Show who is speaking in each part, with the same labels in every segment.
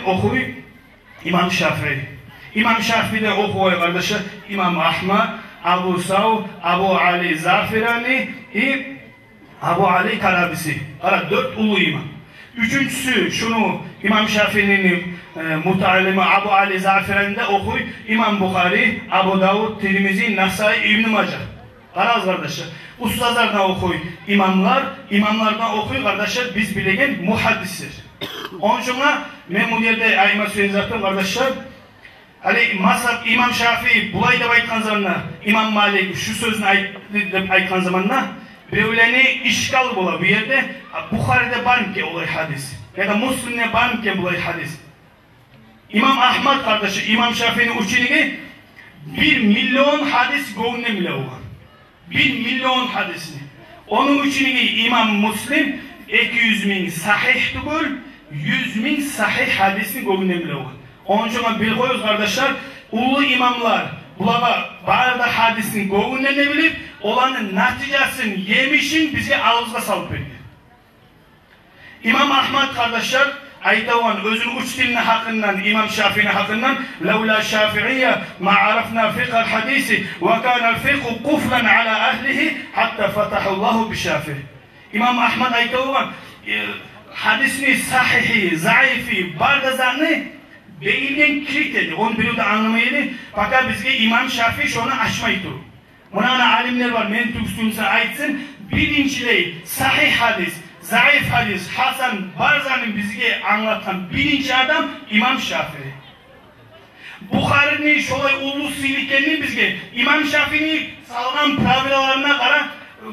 Speaker 1: okuy İmam Şafii. İmam Şafii'de okuyor kardeşler İmam Ahmad, Abu Sav, Abu Ali Zafirani, Abu Ali Karabisi. Ara 4 ulu imam. Üçüncüsü şunu İmam Şafii'nin mutalimi Abu Ali Zafirani'de okuy İmam Bukhari, Abu Davud, Tirmizi, Nasai, İbn Mace. Karaz kardeşler. Ustazlardan okuy imamlar, imamlardan okuy kardeşler biz bilegen muhaddisler. Onun için ben bu yerde ayma söyleyeceğim kardeşler. Ali mazhab İmam Şafii bulay deb aytkan zamanna İmam Malik şu sözünü aytkan zamanna birovlarni işgal bola bu yerde Bukhari'de barmke olay hadis ya da Müslim'de barmke bulay hadis. İmam Ahmad kardeşi İmam Şafii'nin uçiligi 1 milyon hadis goğunne bile olan. 1 milyon hadisini. Onun uçiligi İmam Müslim 200 bin sahih tugul 100 bin sahih hadisini goğunne bile olan. Onun için bir koyuz kardeşler, ulu imamlar bulağa barda hadisin goğunne ne bilip olanın neticesini yemişin bize ağızga salıp veriyor. İmam Ahmad kardeşler aytavan özün uç dilini hakkından İmam Şafii'nin hakkından levla şafi'iyye ma'arafna fiqhal hadisi ve kanal fiqhu kuflan ala ahlihi hatta fatahullahu bi Şafii. İmam Ahmad aytavan hadisini sahihi, zayıfi, bardazanı beyinden kilit dedi. Onu bir de anlamaydı. Fakat bizge İmam Şafii şunu aşmaydı. Buna alimler var. Men Türkçü'nse aytsın. Birincileyi sahih hadis, zayıf hadis, Hasan Barzan'ın bizge anlatan birinci adam İmam Şafii. Bukhari'nin şolay ulu silikenini bizge İmam Şafii'nin sağlam praviralarına kara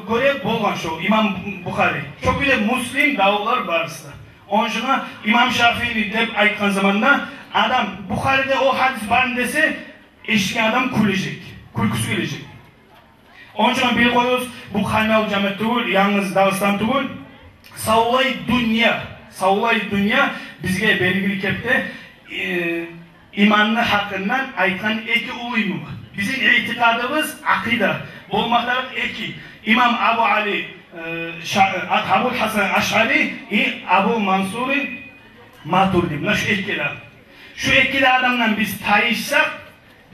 Speaker 1: göre bolgan şu İmam Bukhari. Çok bile Müslim davullar barısta. Onun için İmam Şafii'ni dep aytkan zamanda adam Bukhari'de o hadis var dese eşki adam kulecek. Kulkusu gelecek. Onun için bir koyuyoruz bu Hanal Camet tuğul, yalnız Dağıstan tuğul Savlay dünya bizge belirli kepte imanlı hakkından aytan iki uluymu var. Bizim itikadımız akida. Olmaktalık iki. İmam Abu Ali Abu Hasan Aş'ari Abu Mansur'in Maturidi. Şu ikili. Şu ikili adamdan biz tayışsak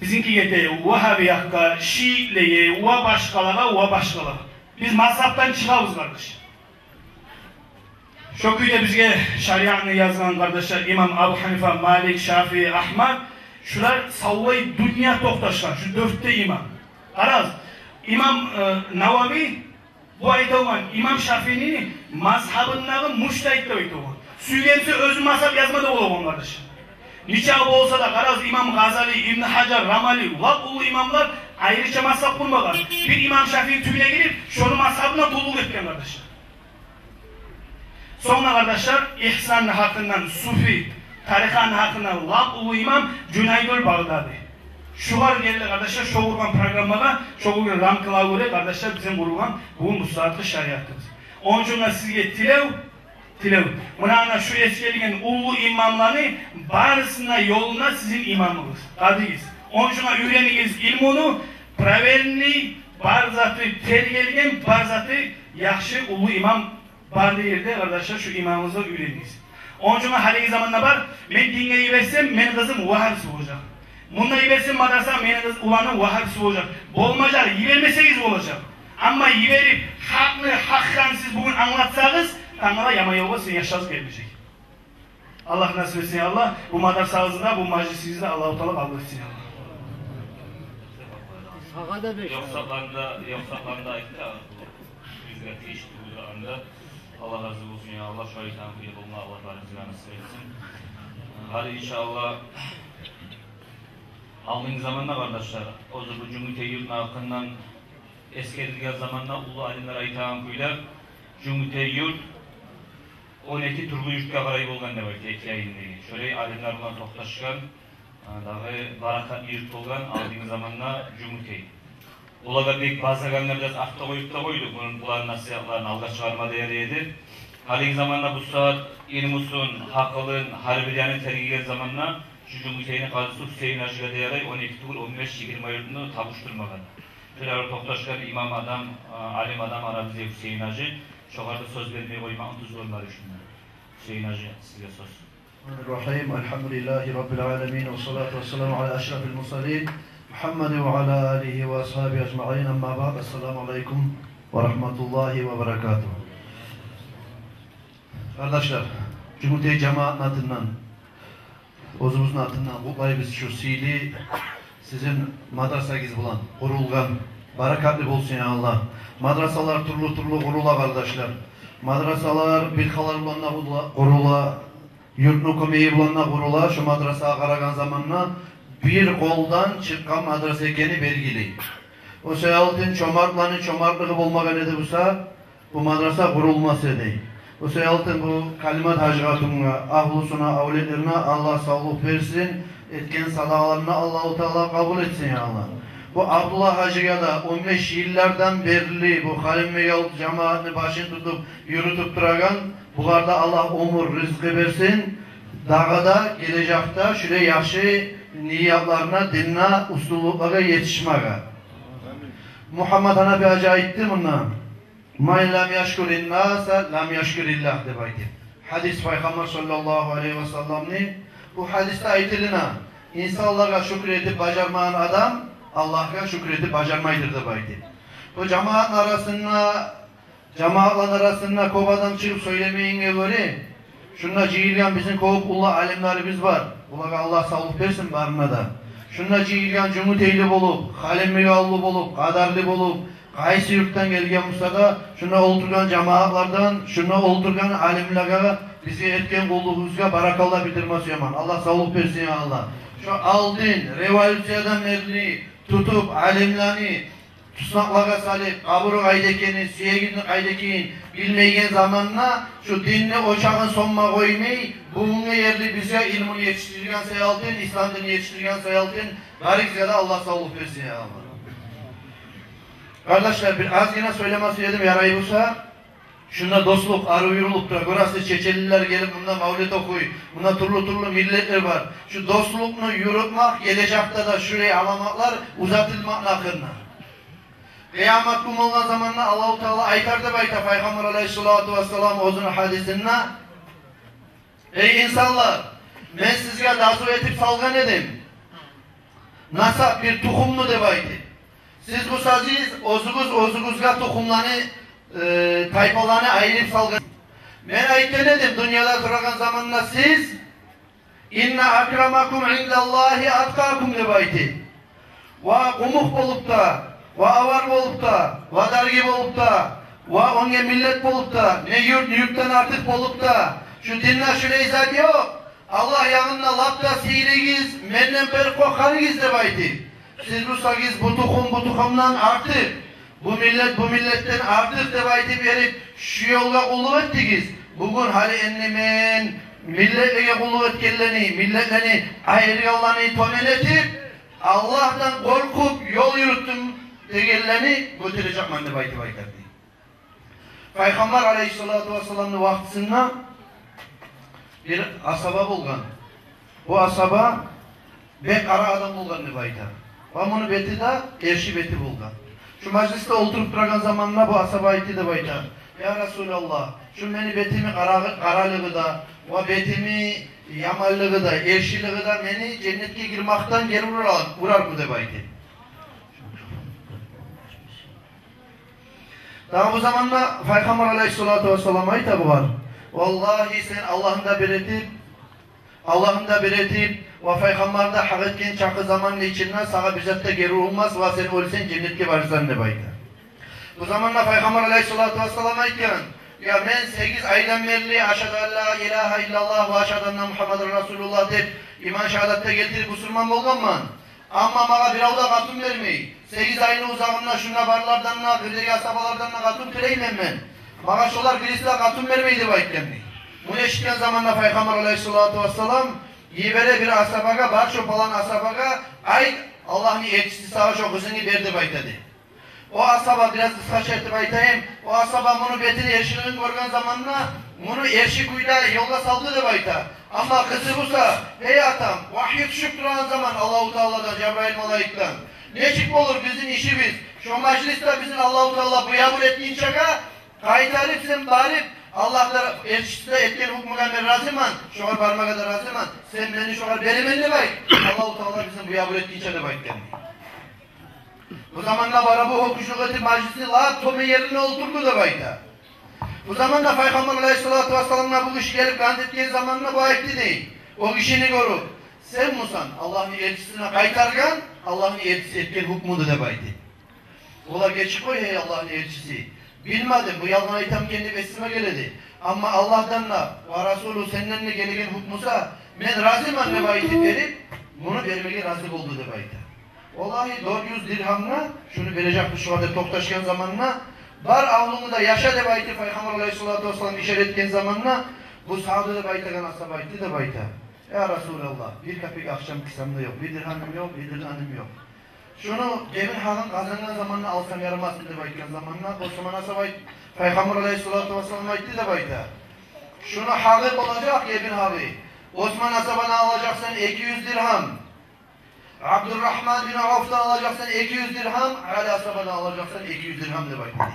Speaker 1: bizimki yete Vahabiyakka, Şii'leye, ve başkalara. Biz mazhaptan çıkavuz kardeş. Şu köyde bizge şariatını yazgan kardeşler İmam Abu Hanifa, Malik, Şafii, Ahmad şular savvay dünya toktaşlar. Şu 4'te imam. Araz. İmam Navavi bu aytavan İmam Şafii'nin mazhabından müştehit de aytavan. Süygense özü mazhab yazmada olavan kardeş. Niçe olsa da karaz İmam Gazali, İbn Hacer, Ramali, vak ulu imamlar ayrıca mazhab kurmadan. Bir İmam Şafii tübüne girip şunu mazhabına kulluk etken kardeşler. Sonra kardeşler İhsan hakkından Sufi, tarikan hakkından vak ulu imam Cüneydül Bağdadi. Şu var geldi kardeşler, şu kurban programına, şu kurban ramkıla göre kardeşler bizim kurban bu müstahaklı şariatımız. Onun için sizge tilev. Buna şu eskeligen ulu imamlarını barısına yoluna sizin imamınız. Kadıyız. Onun için öğreniniz ilmunu, praverini, barzatı tergeligen, barzatı yakşı ulu imam bardı yerde kardeşler şu imamınızı öğreniniz. Onun için hali zamanla var, ben dinleyi versem, benim kızım vahabisi olacak. Bunda yiversin madrasa, benim kız ulanın vahabisi olacak. Bolmayacak, yivermeseyiz olacak. Ama yiverip, hakkan siz bugün anlatsanız, Tanrı'la yamayova sen yaşaz gelmeyecek. Allah nasip etsin Allah. Bu madrasanızda, bu meclisinizde Allah-u Teala kabul etsin Allah.
Speaker 2: Yoksaklarında ayıkta bizge teşkil uygularında Allah razı olsun ya Allah şahitan kıyıp olma Allah razı nasip etsin. Hadi inşallah alın zamanla kardeşler o zaman Cumhuriyet yurtun hakkından eskedilgen zamanla ulu alimler ayıtan kıyılar Cumhuriyet yurt 12 turlu yurtga qarayı bolgan da belki 2 ayındagi. Şöyle alimler bilan to'xtashgan, dağı barakatli yurt bolgan aldığımız zamanla Cumhuriyet. Ularga bek bazaganlar biraz aqta qo'yib da qo'ydik. Bularning nasihatlarini alga chiqarmadi edi. Hali zamanla bu saat ilmusun, haqılın, harbiyani tergigen zamanla şu Cumhuriyet'in qazisi Hüseyin Hacı'ga deyaray 12 tugul 15-20 yurtunu tabuşturmagan. Şöyle to'xtashgan imam adam, alim adam Arabize Hüseyin Hacı. Şoğarda söz vermeye koyma, antuz olmalı şunlar. Hüseyin Hacı, size söz.
Speaker 3: Bismillahirrahmanirrahim. Elhamdülillahi Rabbil alemin. Ve salatu ve selamu ala eşrafil mursalin. Muhammed ve ala alihi ve ashabi ecma'in. Amma ba'd. Esselamu aleyküm ve rahmetullahi ve berekatuhu. Kardeşler, Cumhuriyet Cemaat'ın adından, özümüzün adından kutlayız şu sili sizin madrasanız bulan, kurulgan, barakatli olsun ya Allah. Madrasalar turlu kurula kardeşler. Madrasalar bilhalar bulanına kurula, yurtnu kömeği bulanına kurula, şu madrasaya karagan zamanla bir koldan çıkan madrasa ekeni belgili. O seyahatin çomartlığı bulmagan edi bu madrasa kurulmaz edi. O seyahatin bu kalimat hacıgatına, ahlusuna, avletlerine Allah sağlık versin, etken salalarına Allah-u Teala kabul etsin ya Allah. Bu Abdullah Hacı'ya da 15 yıllardan beri bu Halim Meyal cemaatini başını tutup yürütüp duragan, bularda Allah umur rızkı versin. Dağda, gelecekte şöyle yaxşı niyatlarına, dinine, ustulluklara yetişmeye. Muhammed Hanafi Hacı ayıttı bundan. "Men lam yashkurin nasa lam yashkurillah" deb aytdi. Hadis Peygamber sallallahu aleyhi ve sellem'ni bu hadiste aytılına insanlara şükredip bacarmayan adam Allah'a şükredip bacarmaydır deb aytdi. Bu cemaatlar arasında kov adam çıkıp söylemeyinge göre şunla cihilgan bizim kovup Allah alimlerimiz var. Ulara Allah sağlık versin barına da. Şunla cihilgan cumhuriyetli bolup, Halim Meyallı bolup, kadarlı bolup, qaysi yurttan gelgen Musa'da şuna oldurgan cemaatlardan, şuna oldurgan alimlerine bizi etken kulluğumuzga barakallah bitirmesi yaman. Allah sağlık versin ya Allah. Şu aldın, revolüsiyadan beri tutup alimlerini tusnaklara salip, kaburu kaydekeni, siyegini kaydekeyin bilmeyen zamanla şu dinle oçağın sonuna koymayı, bununla yerli bize ilmini yetiştirgen sayaldın, İslam dini yetiştirgen sayaldın, garikzede Allah sağlık versin ya Allah. Kardeşler bir az yine söylemesi dedim yarayı bulsa, şunda dostluk, arı uyurluktur. Burası Çeçeliler gelip bunda mavlid okuy, bunda turlu milletler var. Şu dostlukunu yürütmek, gelecekte de şuraya alamaklar uzatılmak nakırına. Kıyamet kumulgan zamanla Allah-u Teala aytar da bayta Peygamber aleyhissalatu vesselam özünün hadisinde "Ey insanlar, ben sizge dasu etip salgan edim. Nasap bir tukumlu de baytı. Siz bu saziz ozuguzga tohumlarını, tayfalarını ayırıp salgın. Ben ayıkken edim dünyada duragan zamanla siz "İnne akramakum indallahi atkakum" de baytı. Va kumuk bolup da, va avar bolup da, va dargi bolup da, va onge millet bolup da, ne yurttan artık bolup da, şu dinle şöyle izah yok. Allah yanında lapta sihirigiz, menden per kokarıgiz de baytı. Siz bu sagiz, bu tukumdan artık, bu milletten artık de baytı verip şu yolga kulluk ettigiz. Bugün hali ennemen milletliğe kulluk etkenlerini, milletlerini ayrıyalarını tomen etip Allah'tan korkup yol yürüttüm degenlerini götürecek mende baytı baytı. Peygamber aleyhissalatu vesselam'ın vaktisinde bir asaba bulgan. Bu asaba bek ara adam bulgan de baytı. Ve bunu beti de erşi beti bulgan. Şu mecliste oturup duragan zamanla bu asaba ayeti de bayta. Ya Resulallah, şu beni betimi karalığı da, ve betimi yamallığı da, erşiliği da beni cennetke girmaktan geri vurar bu de bayta. Daha bu zamanla Peygamber aleyhissalatu vesselam ayeti var. Vallahi sen Allah'ın da bir etip ve Peygamber'de hak etken çakı zamanın içinden sana bizatta geri olmaz ve sen ölsen cennetke varsan de bayta. Bu zamanla Peygamber aleyhissalatu vesselam aytken ya ben 8 aydan beri aşhadu en la ilahe illallah ve aşhadu enne Muhammeden Resulullah deyip iman şehadatda getirip Müslüman bolganman. Ama bana bir avda katım vermeyi. 8 ayın uzağında şuna barlardan, gıderi asabalardan katım türeyim ben. Bana şolar birisi de katım vermeydi baytlemni. Bunu eşitken zamanla Peygamber aleyhissalatu vesselam yibere bir asabaga, bar şopalan asabaga ayt Allah'ın elçisi sağa şu kızını verdi baytadı. O asaba biraz kısaca etip aytayım. O asaba bunu betini erşiliğini görgen zamanla bunu erşi kuyda yolga saldı da bayta. Ama kızı busa, hey atam, vahyi düşüp duran zaman Allah-u Teala'dan, Cebrail Malaik'ten. Neçik olur bizim işimiz? Şu mecliste bizim Allah-u Teala bu yabul ettiğin çaka kaytarıp sen barip Allah'ta elçisi de etken hukmuga men razıman. Şoğar barmaga da razıman. Sen beni şoğar berimen de bayt. Allah-u Teala bizim bu yabur etkince de bayt dendi. Bu zamanla bara bu hukuşluk etip majlisi la tome yerine oturdu da bayta. Bu zamanla Peygamber Aleyhisselatü Vesselam'la bu kişi gelip gant etken zamanla bu ayeti değil. O kişini görüp sen musan Allah'ın elçisine kaytargan Allah'ın elçisi etken hukmudu da baytı. Ola geçip koy hey Allah'ın elçisi. Bilmedim bu yalan aytam kendi besime geledi. Ama Allah'tan da ve Resulü senden de gelegen hukmusa men razıman ne baytı verip bunu vermeye razı oldu da baytı. Olahi 400 dirhamla şunu verecekti şu anda toktaşken zamanla bar avlumu da yaşa de baytı Peygamber Aleyhisselatü Vesselam işaret etken zamanla bu sağda da baytı ganasa baytı da baytı. Ya Resulallah bir kapik akşam kısamda yok, bir dirhamım yok, bir dirhamım yok. Şunu cebin halın kazangan zamanla alsam yaramaz dedi baytken zamanla o zaman asa baytı Peygamber Aleyhisselatü Vesselam baytı da baytı. Şunu halık olacak cebin havi. Osman Asabana alacaksan 200 dirham. Abdurrahman bin Avf'tan alacaksan 200 dirham, Ali Asaba'dan alacaksan 200 dirham de bayta.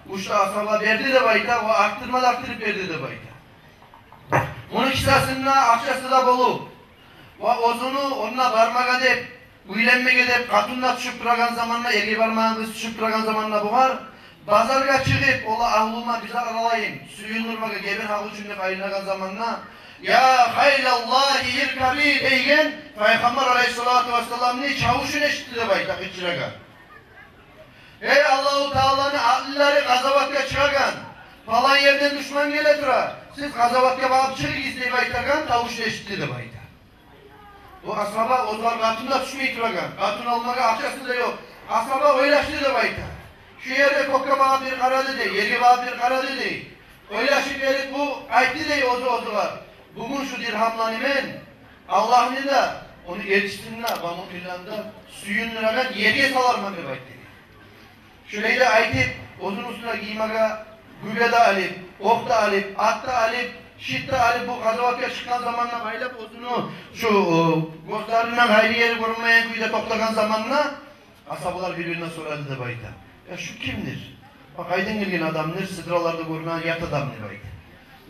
Speaker 3: Uçta Asaba verdi de bayta, o arttırıp verdi de bayta. Onun kisasında akçası da bolu. Ve ozunu onunla barmak edip, uylenmek edip, katunla düşüp bırakan zamanla, ergi barmağın kız düşüp bırakan zamanla buhar, bazarga çıkıp, ola ahluma bize aralayın, suyunurmaka gebin halı çündep ayrılakan zamanla, ya haylallahi irkabi deygen Peygamber Aleyhisselatü Vesselam'ın çavuşun eşitti de bayta kıçıragan. Ey Allah-u Teala'nın ahlileri gazavatka çıkagan. Falan yerden düşman gele tura. Siz gazavatka bağıp çıkık izleyip baytagan çavuşun eşitti de bayta. Bu asaba ozlar katında düşmeyi turagan. Katun almaya akçası da yok. Asaba oylaştı da bayta. Şu yerde kokka bağıp bir karadı de, yeri bağıp bir karadı de. Oylaşıp verip bu aytti de ozular. Bugün şu dirhamlanımen Allah'ını da onu elçisinle Bamutillah'da suyun liragan yeriye salarman de bayt dedi. Şöyle de aytip uzun usuna giymaka gübeda alip, okta alip, atta alip, şitte alip bu kazavatya çıkan zamanla baylap uzunu şu gözlerinden hayri yeri görünmeyen kuyuda toplakan zamanla asabalar birbirine soradı da bayta. Ya şu kimdir? Bak aydın gelgen adamdır, sıdralarda görünen yat adamdır bayta.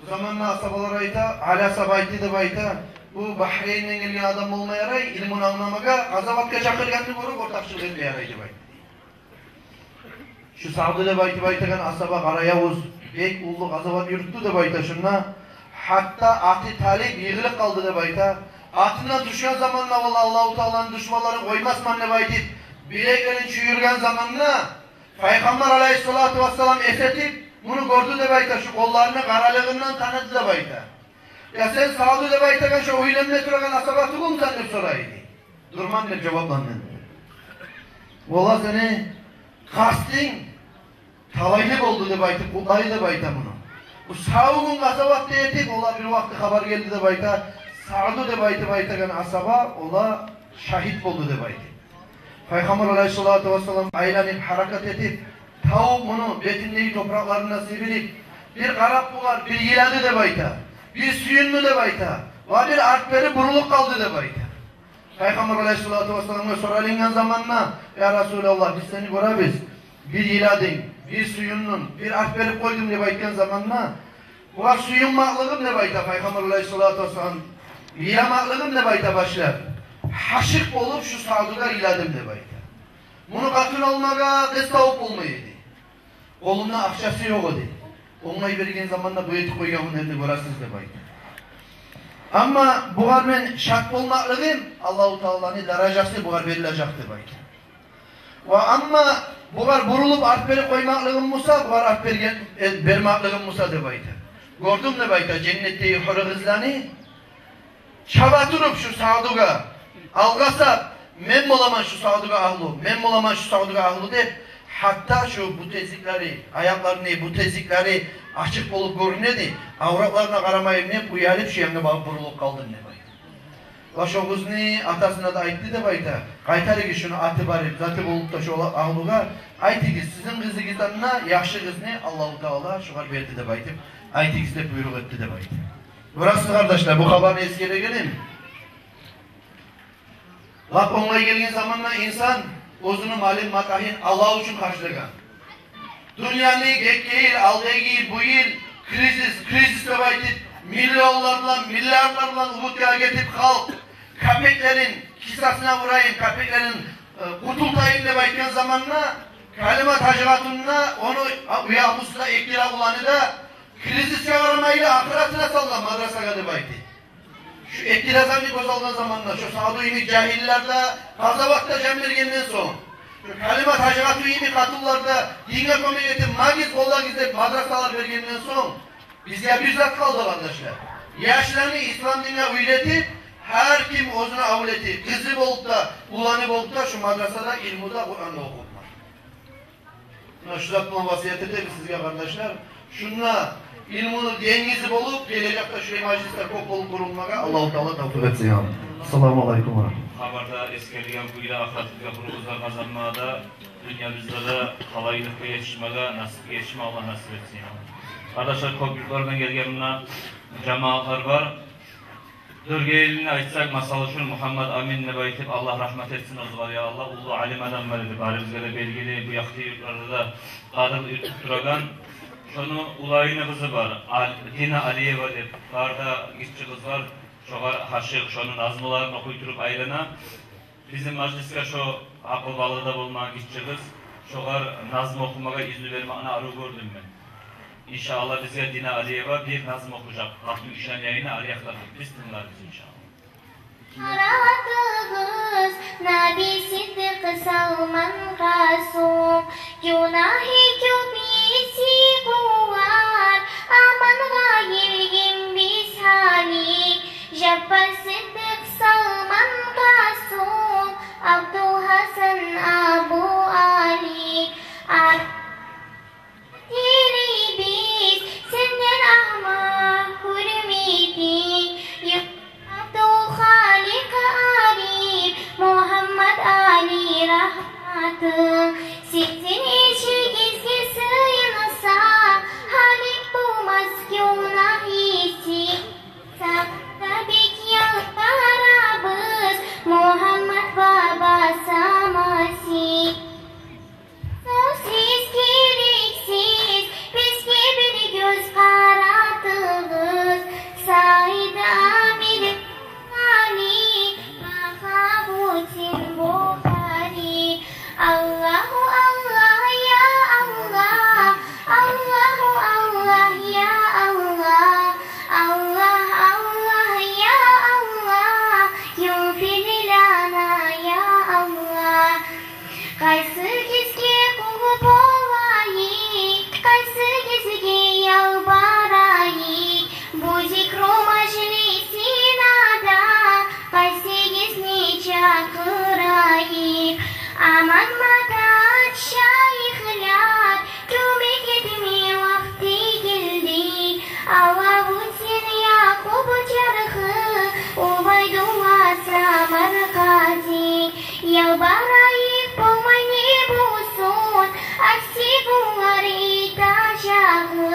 Speaker 3: Bu zamanla asabalar ayta, ala sabayti de bayta, bu Bahreyn'den gelgen adam olmayaray, ilmin anlamaga, gazavatka çakırganını görüp ortakçılık etmeyaraydı bayta. Şu sağda da baytagan asaba Kara Yavuz, bek ullu gazavat yürüttü de bayta şunna, hatta Ati Talip yığılıp kaldı da bayta, atından düşen zamanla valla Allah-u Teala'nın düşmanları koymazman ne baytit, bileklerin çüyürgen zamanla, Peygamber Aleyhisselatü Vesselam esetip, bunu gördü de bayta, şu kollarını karalığından tanıdı da bayta. Ya sen sağdı da baytagan şu uylenme turagan asabatı kum zannep soraydı. Durman der cevaplandın. Valla seni kastin talaylık oldu da bayta, kutlayı da bayta bunu. Bu sağıgun asabat deyetip, ola bir vakti haber geldi de bayta, sağdı da baytagan asaba, ola şahit oldu da bayta. Peygamber Aleyhisselatü Vesselam aylanıp harakat edip, tavuk bunu betindeyi topraklarına sivilip, bir karap bular, bir yılanı da bayta, bir suyunlu da bayta, ve bir artberi buruluk kaldı da bayta. Peygamber Aleyhisselatü Vesselam'a soralingen zamanla, ya Resulallah biz seni görebiz, bir yıladın, bir suyunun, bir artberi koydum diye baytken zamanla, bu suyun maklığım ne bayta Peygamber Aleyhisselatü Vesselam, yılamaklığım ne bayta başlar. Haşık olup şu sağduga iladım de bayta. Bunu katın olmaga kız tavuk olmayıydı. Kolunda akşası yok idi. Olmayı vergen zamanda bu eti koygamın elini görasız de bayta. Ama buğar men şart olmaklığım Allah-u Teala'nın daracası buğar verilecekti bayta. Ve ama buğar burulup artberi koymaklığım musa, buğar artberi vermaklığım musa de bayta. Gördüm de bayta cennetteyi huru kızlarını çabatırıp şu sağduga algasa men bolaman şu sağduga ahlu, men bolaman şu sağduga ahlu de hatta şu bu tezikleri, ayaklarını, bu tezikleri açık olup görünedi. Avratlarına karamayıp ne uyalıp şu yanına bağıp burulup kaldın ne bayta. Başoğuzunu atasına da aytti de bayta. Kaytarı ki şunu atı barip, zatı bulup da şu ahluga aytti ki sizin kızı gizanına yakşı kız ne Allah-u Teala şu kadar verdi de baytım. Aytti ki de buyruk etti de baytım. Burası kardeşler bu haberini eskere gelin. Laf onunla gelgen zamanla insan özünü malin matahin Allah için karşılagan. Dünyanı geçtiği yıl, aldığı bu yıl kriz dep aytып, milyarlarla Ulutya getip halk, köpeklerin kisasına vurayım, köpeklerin kurtultayım dep aytkan zamanla, Kalimat Hacı Hatun'la onu uyağımızda iktidar olanı da kriziske varamayla ahiretine salla madrasaka dep aytı. Şu iktidazanlık bozulgan zamanla, şu Sadu'yini cahillerde Kazavak'ta cembergenden son, şu Kalimat Hacı Hatun'yini katıllarda dine komüniyeti magiz kollar gizlep madrasalar vergenden son, bizge bir zat kaldı kardeşler. Yaşlarını İslam dinine uyretip, her kim ozuna avleti, kızı bolup da, ulanı bolup da şu madrasada ilmuda Kur'an'da okutma. Şu zatman vasiyet ederiz sizge kardeşler. Şunla ilmini dengizi bolup, gelecekte şuraya majlisler kop bolup kurulmaga Allah-u Teala tavfik etsin ya. Assalamu alaikum wa rahmatullahi.
Speaker 2: Habarda eskerligen buyla ahlatlıkla kuruluzlar kazanmada, dünyamızda da halaylıkla yetişmede nasip yetişme Allah nasip etsin ya. Arkadaşlar kopyuklardan gelgenimle cemaatlar var. Dörgeylini açsak masalı şun Muhammed Amin ne baytip Allah rahmet etsin o zaman ya Allah ulu alim adam var edip alimizde de belgili bu yaktı yurtlarda da kadir tutturagan şunu ulayını kızı var Dina Aliyeva dep barda gitçi kız var şoğa haşık şunun azmılarını okuyturup aylana bizim majliske şu akıl balığı bulmayan gitçi kız şoğa nazım okumaga izni vermağına arı gördüm ben. İnşallah bize Dina Aliyeva bir nazım okuyacak. Hakkın işen yayını arayaklar. Biz dinleriz inşallah.
Speaker 4: Aradığız Nabi Sıddık Salman Kasum Günahi kübisi kuvar Aman gayirgin biz hali Jabbar Sıddık Salman Kasum Abdul Hasan Abu Ali Diri biz senden ahma hürmeti Abdul Halik Arif Muhammed Ali rahmatı Sizin işi gizli sıyınsa Halik bu maskuna hissi Tabii ki yalvarabız Muhammed Baba Samasi Siz gereksiz, biz gibi göz karatığız. Said Amir Ali, Mahabutin Bukhari. Allahu Allah ya Allah, Allahu Allah ya Allah, Allah Allah ya Allah, yufir lana ya Allah. Kaysı gizgi kuğup olayı, kaysı gizgi yalvarayı, bu zikru majlisinada, kaysı gizni çakırayı. Aman madat şayhlar, kömek etme vakti geldi, Allahu sen Yakup çarıkı, Ubaydullah Samar Gazi, yalvarayı. Pomani busun, aksi bunlar itaşahı.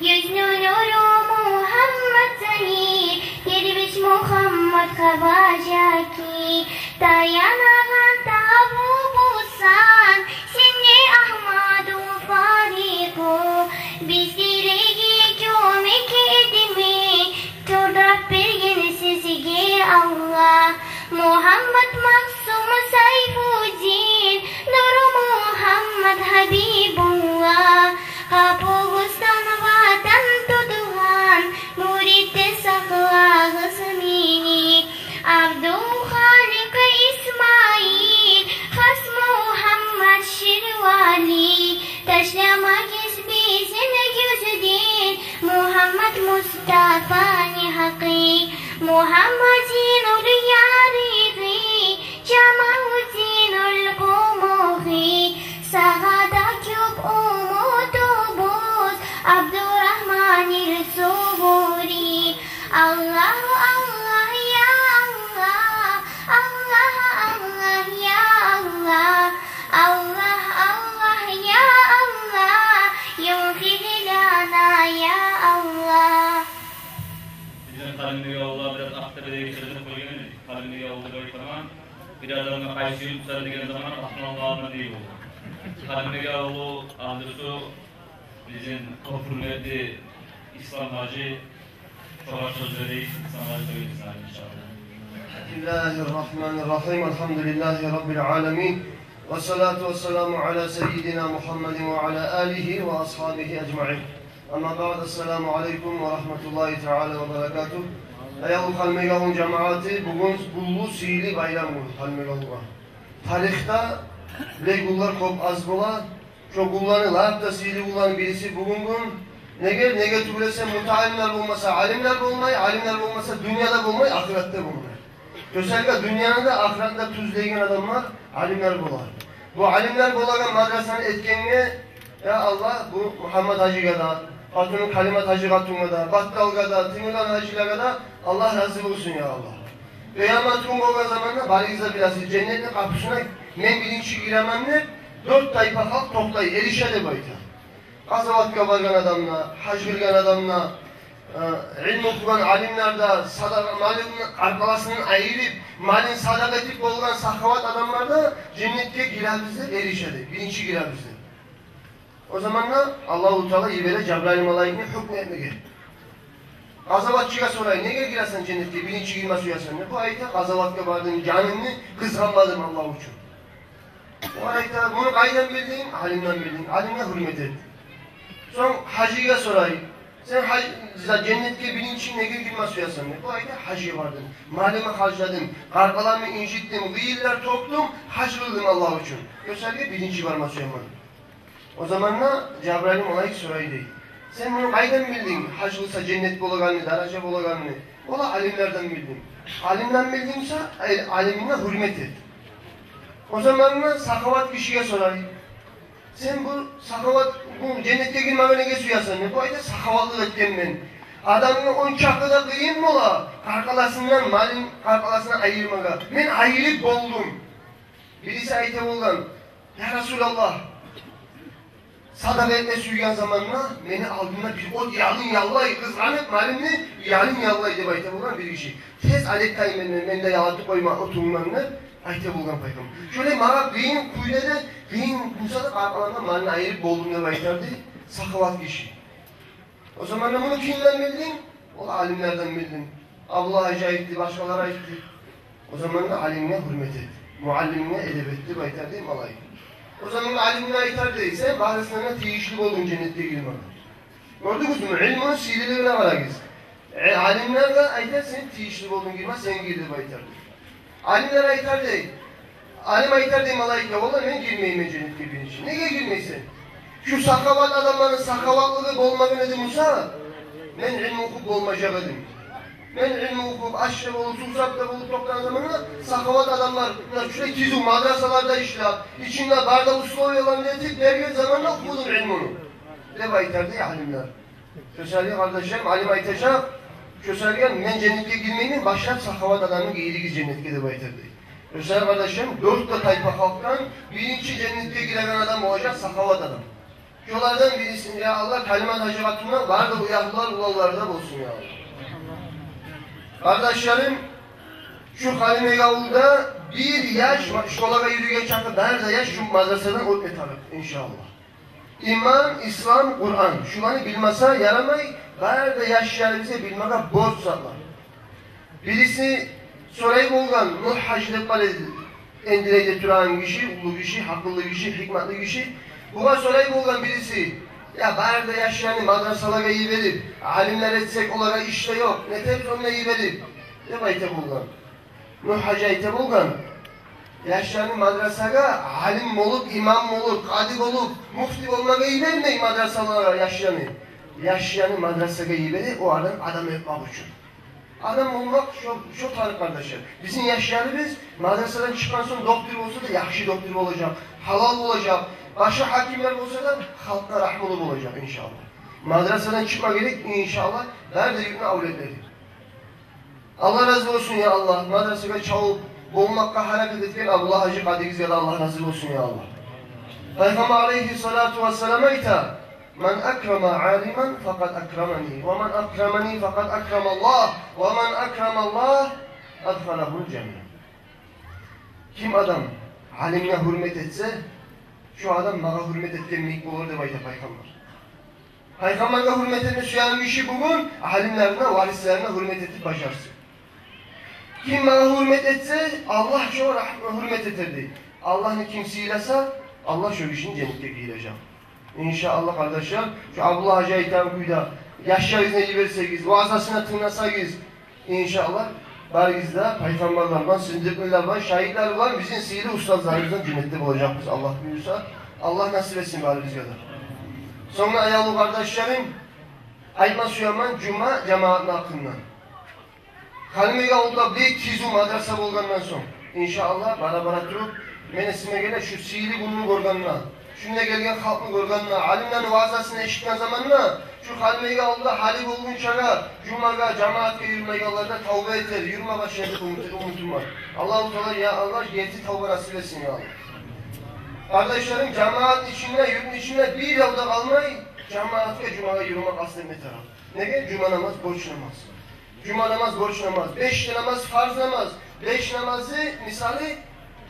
Speaker 4: Yüzlü nuru Muhammed Tahir, derviş Muhammed Kabajaki. Dayanağın tabu busan, seni Ahmadu Fariku. Bizlere kömek edimi, çorak bir sizge Allah. Muhammed Maksum Sayfuddin, Nur Muhammed Habibullah. Kapugustan vatan tuduhan, murid sakla hısmini. Abdul Halik İsmail, Has Muhammed Şirvali. Taşlamak bizim gözüdin, Muhammed Mustafa Nihaqi. Muhammadin ul yarifi, Cemaluddin ul Kumuhi. Sahada küp umutubuz, Abdurrahman il Suburi. Allahu Allah ya Allah, Allah Allah ya Allah, Allah Allah ya Allah, yufir lana ya Allah.
Speaker 2: Bizim Kalimli yolda biraz aktarıda geçirdik koyun. Kalimli yolda böyle tamam. Biraz adamla kayışıyım tutar degen zaman Allah'ın değil oldu. Kalimli yolu andırısı bizim hürmetli İslam Hacı çoğar sözleri İslam Hacı söylesin inşallah.
Speaker 5: Bismillahirrahmanirrahim. Elhamdülillahi Rabbil alemin. Ve salatu ve selamu ala seyyidina Muhammedin ve ala alihi ve ashabihi ecma'in. Amma ba'd, esselamu aleyküm ve rahmetullahi teala ve berekatuh. Ayağı halmegahun cemaati bugün bullu sihili bayram buldu halmegahuna. Tarihte legullar kop az bola, çok kullanılar da sihili kullanı birisi bugün nege tübülese mutalimler bulmasa, alimler bulmayı, alimler bulmasa dünyada bulmayı, ahirette bulmayı. Özellikle dünyada, ahirette tüzleyen adamlar alimler bular. Bu alimler bulan madrasanın etkenliği ya Allah bu Muhammed Hacı'ya da, Hatun'un Kalimat Hacı Hatun'a da, Battal'a da, Timur'dan Hacı'lara da Allah razı olsun ya Allah. Kıyamet günü olan zamanında barize bilası cennetin kapısına men bilinçli girememle 4 tayfa halk toplayı erişedi bayta. Kazavatka vargan adamla, hac kılgan adamla, ilm okuyan alimlerde, malın arkalasının ayırıp, malın sadakatik olan sahavat adamlarda cennetke giremizde erişedi, bilinçli giremizde. O zaman da Allah-u Teala İbele Cebrail Malayik'ine hükmetme gel. Gazavatçıya sorayım, ne gel girersen cennetke, bilinçli girmez uyarsan ne? Bu ayette Gazavat'ka vardığın canını kızganmadım Allah için. Bu ayette bunu kayden bildiğin, alimden bildiğin, alimle hürmet et. Son hacıya sorayım. Sen cennetke bilinçli ne gel girmez uyarsan ne? Bu ayette hacıya vardın. Malimi harcadın, kargalarımı incittim, gıyiller toktum, hac kıldım Allah için. Gösterge bilinçli varmaz uyarmadın. O zaman da Cebrail Malayik soraydı. Sen bunu kayden bildin? Hac olsa cennet bulaganını, daraca bulaganını. Ola alimlerden bildin. Alimden bildinse alimine hürmet et. O zaman da sakavat kişiye soraydı. Sen bu sakavat, bu cennette girmemene geçiyorsan ne? Bu ayda sakavatlık etken ben. Adamın 10 çakıda kıyın mı ola? Karkalasından, malin karkalasından ayırmaga. Ben ayırıp boldum. Birisi ayete olgan. Ya Resulallah. Sadaka etme suygan zamanına beni aldığında bir o yalın yallayı kızlanıp malimni yalın yallayı diye ayete bulgan bir kişi. Tez adet taymenle ben de yalatı koyma oturmanını ayete bulgan paykom. Şöyle bana kıyın kuyuda kıyın kumsada karkalarında malini ayırıp boldum diye ayetlerdi. Sakavat kişi. O zaman da bunu kimden bildin? O alimlerden bildin. Allah'a aitti, başkalara aitti. O zaman da alimine hürmet et. Muallimine edep etti ayetlerdi malayı. O zaman alimine aytar değilse bazısına teyişlik olun cennette girmem. Gördünüz mü? İlmin sihirlerine var ağız. Alimler de aytar sen teyişlik olun girmez sen girdi aytar. Alimler aytar değil. Alim aytar değil malayika. Valla ben girmeyeyim cennette bir için. Neye girmeysen? Şu sakavat adamların sakavatlığı olmağı nedir Musa? Ben ilmi okup olmayacak dedim. Ben ilmi okup aşırı olup, susapta olup toplan zamanında sakavat adamlar, şuraya tizu madrasalarda işler, içinde barda usloyuyorlar dedik, dergin zamanında okudum ilmini. Ne baytardı ya alimler. Köselliği kardeşlerim, alim aytacak, köselliğe ben cennetke girmeyin, başlar sakavat adamın iyiliği cennetke de baytardı. Köselliği kardeşlerim, 4 tayfa halktan birinci cennetke giren adam olacak sakavat adam. Şolardan birisi, ya Allah kalimat hacı hattına var da bu yahlılar ulallarda olsun ya Allah. Kardeşlerim, şu Halime Yavuz'da bir yaş, şkolaya yürüyen çakı nerede yaş şu madrasadan öğretmetarık inşallah. İman, İslam, Kur'an. Şulanı bilmasa yaramay, nerede yaşları bize bilmeye borç satlar. Birisi sorayım olgan, Nuh Hacı'da böyle endireyde duran kişi, ulu kişi, hakıllı kişi, hikmetli kişi. Buna sorayım olgan birisi, ya nerede yaşayanı madrasalara iyi verip, alimler etsek olarak işte yok, ne tepsi onunla iyi verip. Ne bayte bulgan? Nuh Hacı ayte bulgan. Yaşayanı madrasaga alim olup, imam olup, kadik olup, mufti olmaya iyi vermeyin madrasalara yaşayanı. Yaşayanı madrasaga iyi verip, o adam yapmak için. Adam olmak şu tarih kardeşler. Bizim yaşayanı biz madrasadan çıkan sonra doktor olsa da yakşı doktor olacak, halal olacak. Başka hakimler olsa da halkta rahmolu olacak inşallah. Madrasadan çıkma gerek inşallah. Nerede yükünü avletleri. Allah razı olsun ya Allah. Madrasaya çavup boğmakla hareket etken Allah Hacı Kadir'iz ya da Allah razı olsun ya Allah. Peygamber aleyhissalatu vesselam'a ita men akrama aliman fakat akramani ve men akramani fakat akramallah ve men akramallah adhalahul cennet. Kim adam alimine hürmet etse şu adam bana hürmet ettirmeyik olur demeydi Peygamber. Peygamber'e hürmet etme süyan kişi bugün alimlerine, varislerine hürmet edip başarsın. Kim bana hürmet etse Allah şu hürmet ederdi. Allah'ını kim sığırasa Allah şu kişinin cennette giyilecek. İnşallah kardeşler şu Abdullah Hacı Aytan kuyda yaşa izni verseniz, vaazasına tınlasanız inşallah barigizde peygamberlerden, sıddıklardan, şahitlerden bizim sihirli ustazlarımızdan cennette bulacağız Allah buyursa. Allah nasip etsin bari biz kadar. Sonra ayağlı kardeşlerim Ayman Süleyman Cuma cemaatine hakkında. Halime yolda bir tizu madrasa bulgandan sonra inşallah bara durup menesime gelen şu sihirli bunun gorganına, şunda gelgen halkın gorganına, alimlerin vaazasını eşitken zamanına şu halime yolda hali bulgun çağa Cuma'ga cemaatke yürüme yollarda tavbe eder, yürüme başına umutum var. Allah-u Teala ya Allah yeti tavbe nasip etsin ya Allah. Kardeşlerim cemaat içinde, yurt içinde bir yolda kalmayı cemaatke Cuma'ya yürümek aslında ne taraf? Ne gel? Cuma namaz borç namaz. Cuma namaz borç namaz. 5 namaz farz namaz. 5 namazı misali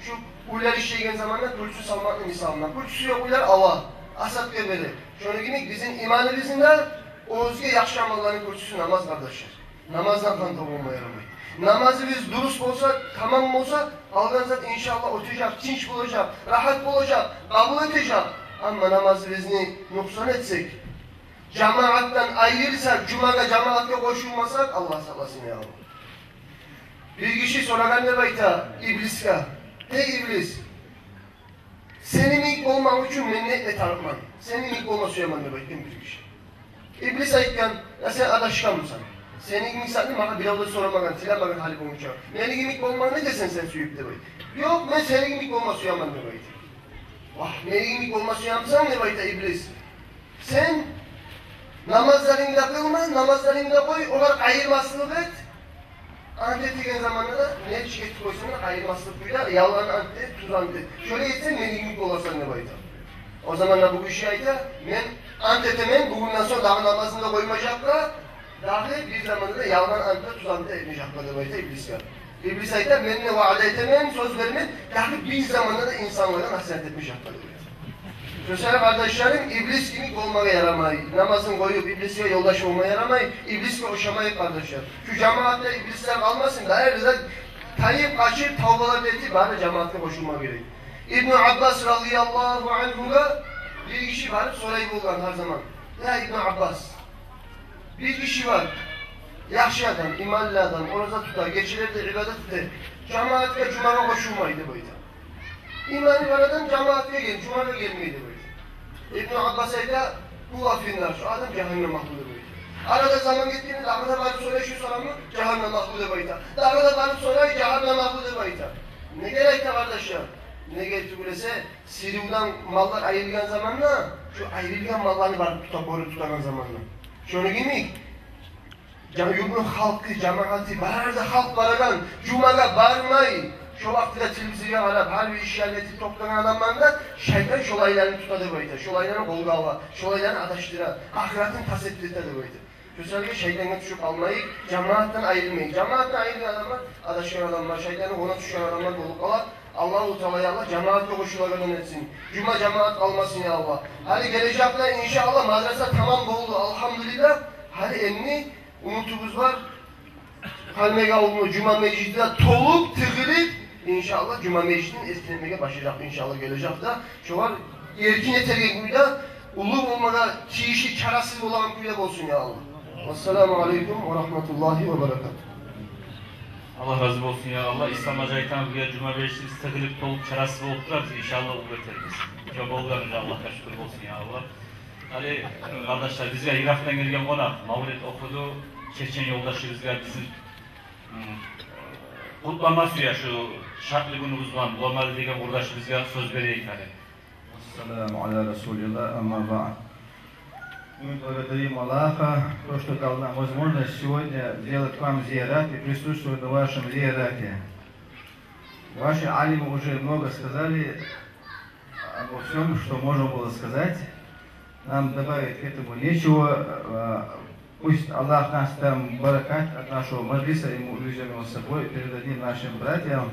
Speaker 5: şu uylar işleyken zamanında kulçu salmaklı misalına. Kulçusu yok uylar ava. Asat gebeli. Şöyle gibi bizim imanımızın da o özge yakşı amalların kulçusu namaz kardeşler. Namazdan kan olmaya yaramayın. Namazı biz dürüst olsa, tamam olsa algınızda inşallah oturacak, tinç bulacak, rahat bulacak, kabul edecek. Ama namazı biz nuksan etsek, cemaattan ayrılırsak, Cuma'da cemaatle koşulmasak Allah sallasın ya Allah. Bir kişi soragan ne bayta? İbliske. Ey iblis! Senin ilk olman için minnetle tanıtman. Senin ilk olma söylemen ne bayta bir kişi. İblis ayıkken, ya sen adaşkan mısın? Senin misalini bana bir avda soramagan, tilamagan hali bulmuşam. Benim imik olman ne desen sen suyup de bayta? Yok ben senin imik olma suyaman ne bayta. Vah benim imik olma suyamsan ne bayta iblis? Sen namazlarında kılma, namazlarında koy, onlar ayırmasılık et. Ante tegen zamanında ne şirket koysanlar ayırmasılık buyla, yalan ante, tuz ante. Şöyle etsen benim imik olasan ne bayta? O zaman da bu işi ayda, ben ante temen, bugünden sonra daha namazında koymayacaklar. Dahi bir zamanda da yalan anta, tuz ante etmeyecekler de bayta iblis var. İblis ayda benimle vaat etemem, söz vermem, dahi bir zamanda da insanlara nasihat etmeyecekler de bayta. Mesela kardeşlerim, iblis gibi olmaya yaramayı, namazın koyup iblisle yoldaş olmaya yaramayı, iblisle hoşamayı kardeşler. Şu cemaatle iblisler kalmasın da her zaman tayyip kaçıp tavbalar etti, bari cemaatle koşulma gerek. İbn Abbas radıyallahu anhu'ga bir kişi var, sorayı bulgan her zaman. Ya İbn Abbas, bir kişi var, yaxşı adam, imanlı adam, oruza tutar, geçilerde ibadet eder, cemaatle cumaya koşulmaydı böyle. İmanı var adam cemaatine gelin, cumaya gelmeydi böyle. İbn Abbas ayda bu lafınlar, şu adam cehennem mahludu böyle. Arada zaman gittiğinde dağda varıp sonra şu soramı, cehennem mahludu böyle. Dağda varıp sonra cehennem mahludu böyle. Ne gerekti kardeşler? Ne gerekti böylese? Siriu'dan mallar ayrılgan zamanla, şu ayrılgan mallarını varıp tutan zamanla. Şöyle gibi yurtun halkı, cemaati, barada halk baragan, cumaya barmayı, şu vaktide televizyona arab, her bir iş yerleti toplanan adamlarında şeytan şolaylarını tutadı böyle, şolaylarını kolga ala, şolaylarını adaştıra, ahiretin tasepti etadı böyle. Özellikle şeytanına düşüp almayı, cemaatten ayrılmayın. Cemaatten ayrılan adamlar, adaşkan adamlar, şeytanı ona düşen adamlar dolu kalar. Allah-u Teala'ya Allah cemaatle koşularından etsin. Cuma cemaat kalmasın ya Allah. Hadi gelecekler inşallah madrasa tamam oldu elhamdülillah. Hadi emni umutumuz var. Halime yavrumu Cuma meclisinde tolup tıkırıp inşallah Cuma meclisinin etkilenmeye başlayacak inşallah gelecek de. Şu var erkin yeterli kuyda ulu olmada çiğişi çarasız olan kuyda olsun ya Allah. Vesselamu aleyküm ve rahmetullahi ve berekatuhu.
Speaker 2: Allah razı olsun ya Allah. İslam acayipten bu Cuma meclisimiz tıkılıp tolup çarasız olup durarız. İnşallah ulu getiririz. Çok olganız Allah'a şükür olsun ya Allah. Hani kardeşler bizge Irak'tan gelgen konak Mavlid okudu. Çeçen yoldaşı bizge bizim kutlama suya şu şartlı günümüz var. Normalde degen kurdaşı bizge söz vereyik hani.
Speaker 6: Assalamu ala Rasulillah, amma ba'd. Мы благодарим Аллаха, то, что дал нам возможность сегодня сделать к вам зиярат и присутствовать на вашем зиярате. Ваши алимы уже много сказали обо всем, что можно было сказать. Нам добавить к этому нечего. Пусть Аллах нас там баракат от нашего маджлиса, и мы увезем его с собой, передадим нашим братьям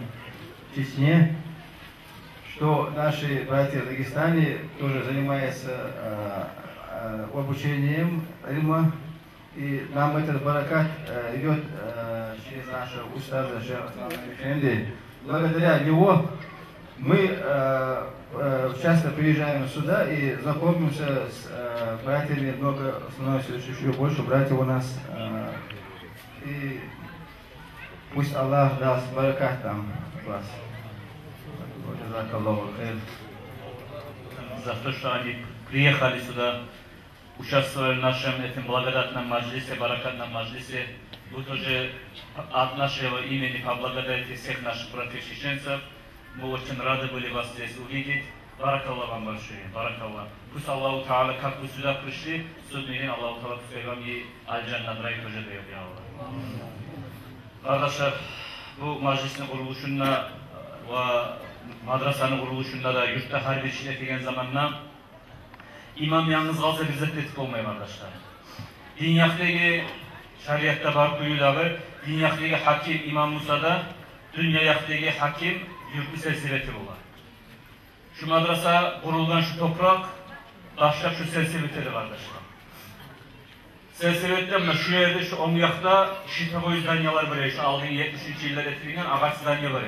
Speaker 6: в Чечне, что наши братья в Дагестане тоже занимаются обучением ilma и нам этот баракат идет через нашего устаза Шейха. Благодаря него мы часто приезжаем сюда и знакомимся с братьями, много становится еще больше братьев у нас. И пусть Аллах даст баракат там вас.
Speaker 2: За то, что они приехали сюда, участвовали в нашем этом благодатном маджлисе, баракатном маджлисе. Вы тоже от нашего имени поблагодарите всех наших братьев-чеченцев. Мы очень рады были вас здесь увидеть. Баракаллах вам большое. Баракаллах. Пусть Аллаху Та'аля, как вы сюда пришли, судный день Аллаху Та'аля пускай вам и аль-джаннат рай тоже дает, я Аллах. Arkadaşlar, bu majlisin kuruluşunda ve madrasanın kuruluşunda da yurtta her bir şey etkilen zamanla imam yalnız kalsa bir zıtletik olmayayım arkadaşlar. Din yaktaki şariatta var duyulağı, din yaktaki hakim İmam Musa'da, dünya yaktaki hakim yurtlu selsiveti olar. Şu madrasa kurulgan şu toprak, taşla şu selsiveti arkadaşlar. Selsivette şu yerde şu omyakta şitaboy zdanyalar var, şu aldığın 73 yıllar etkilenen ağaç zdanya var.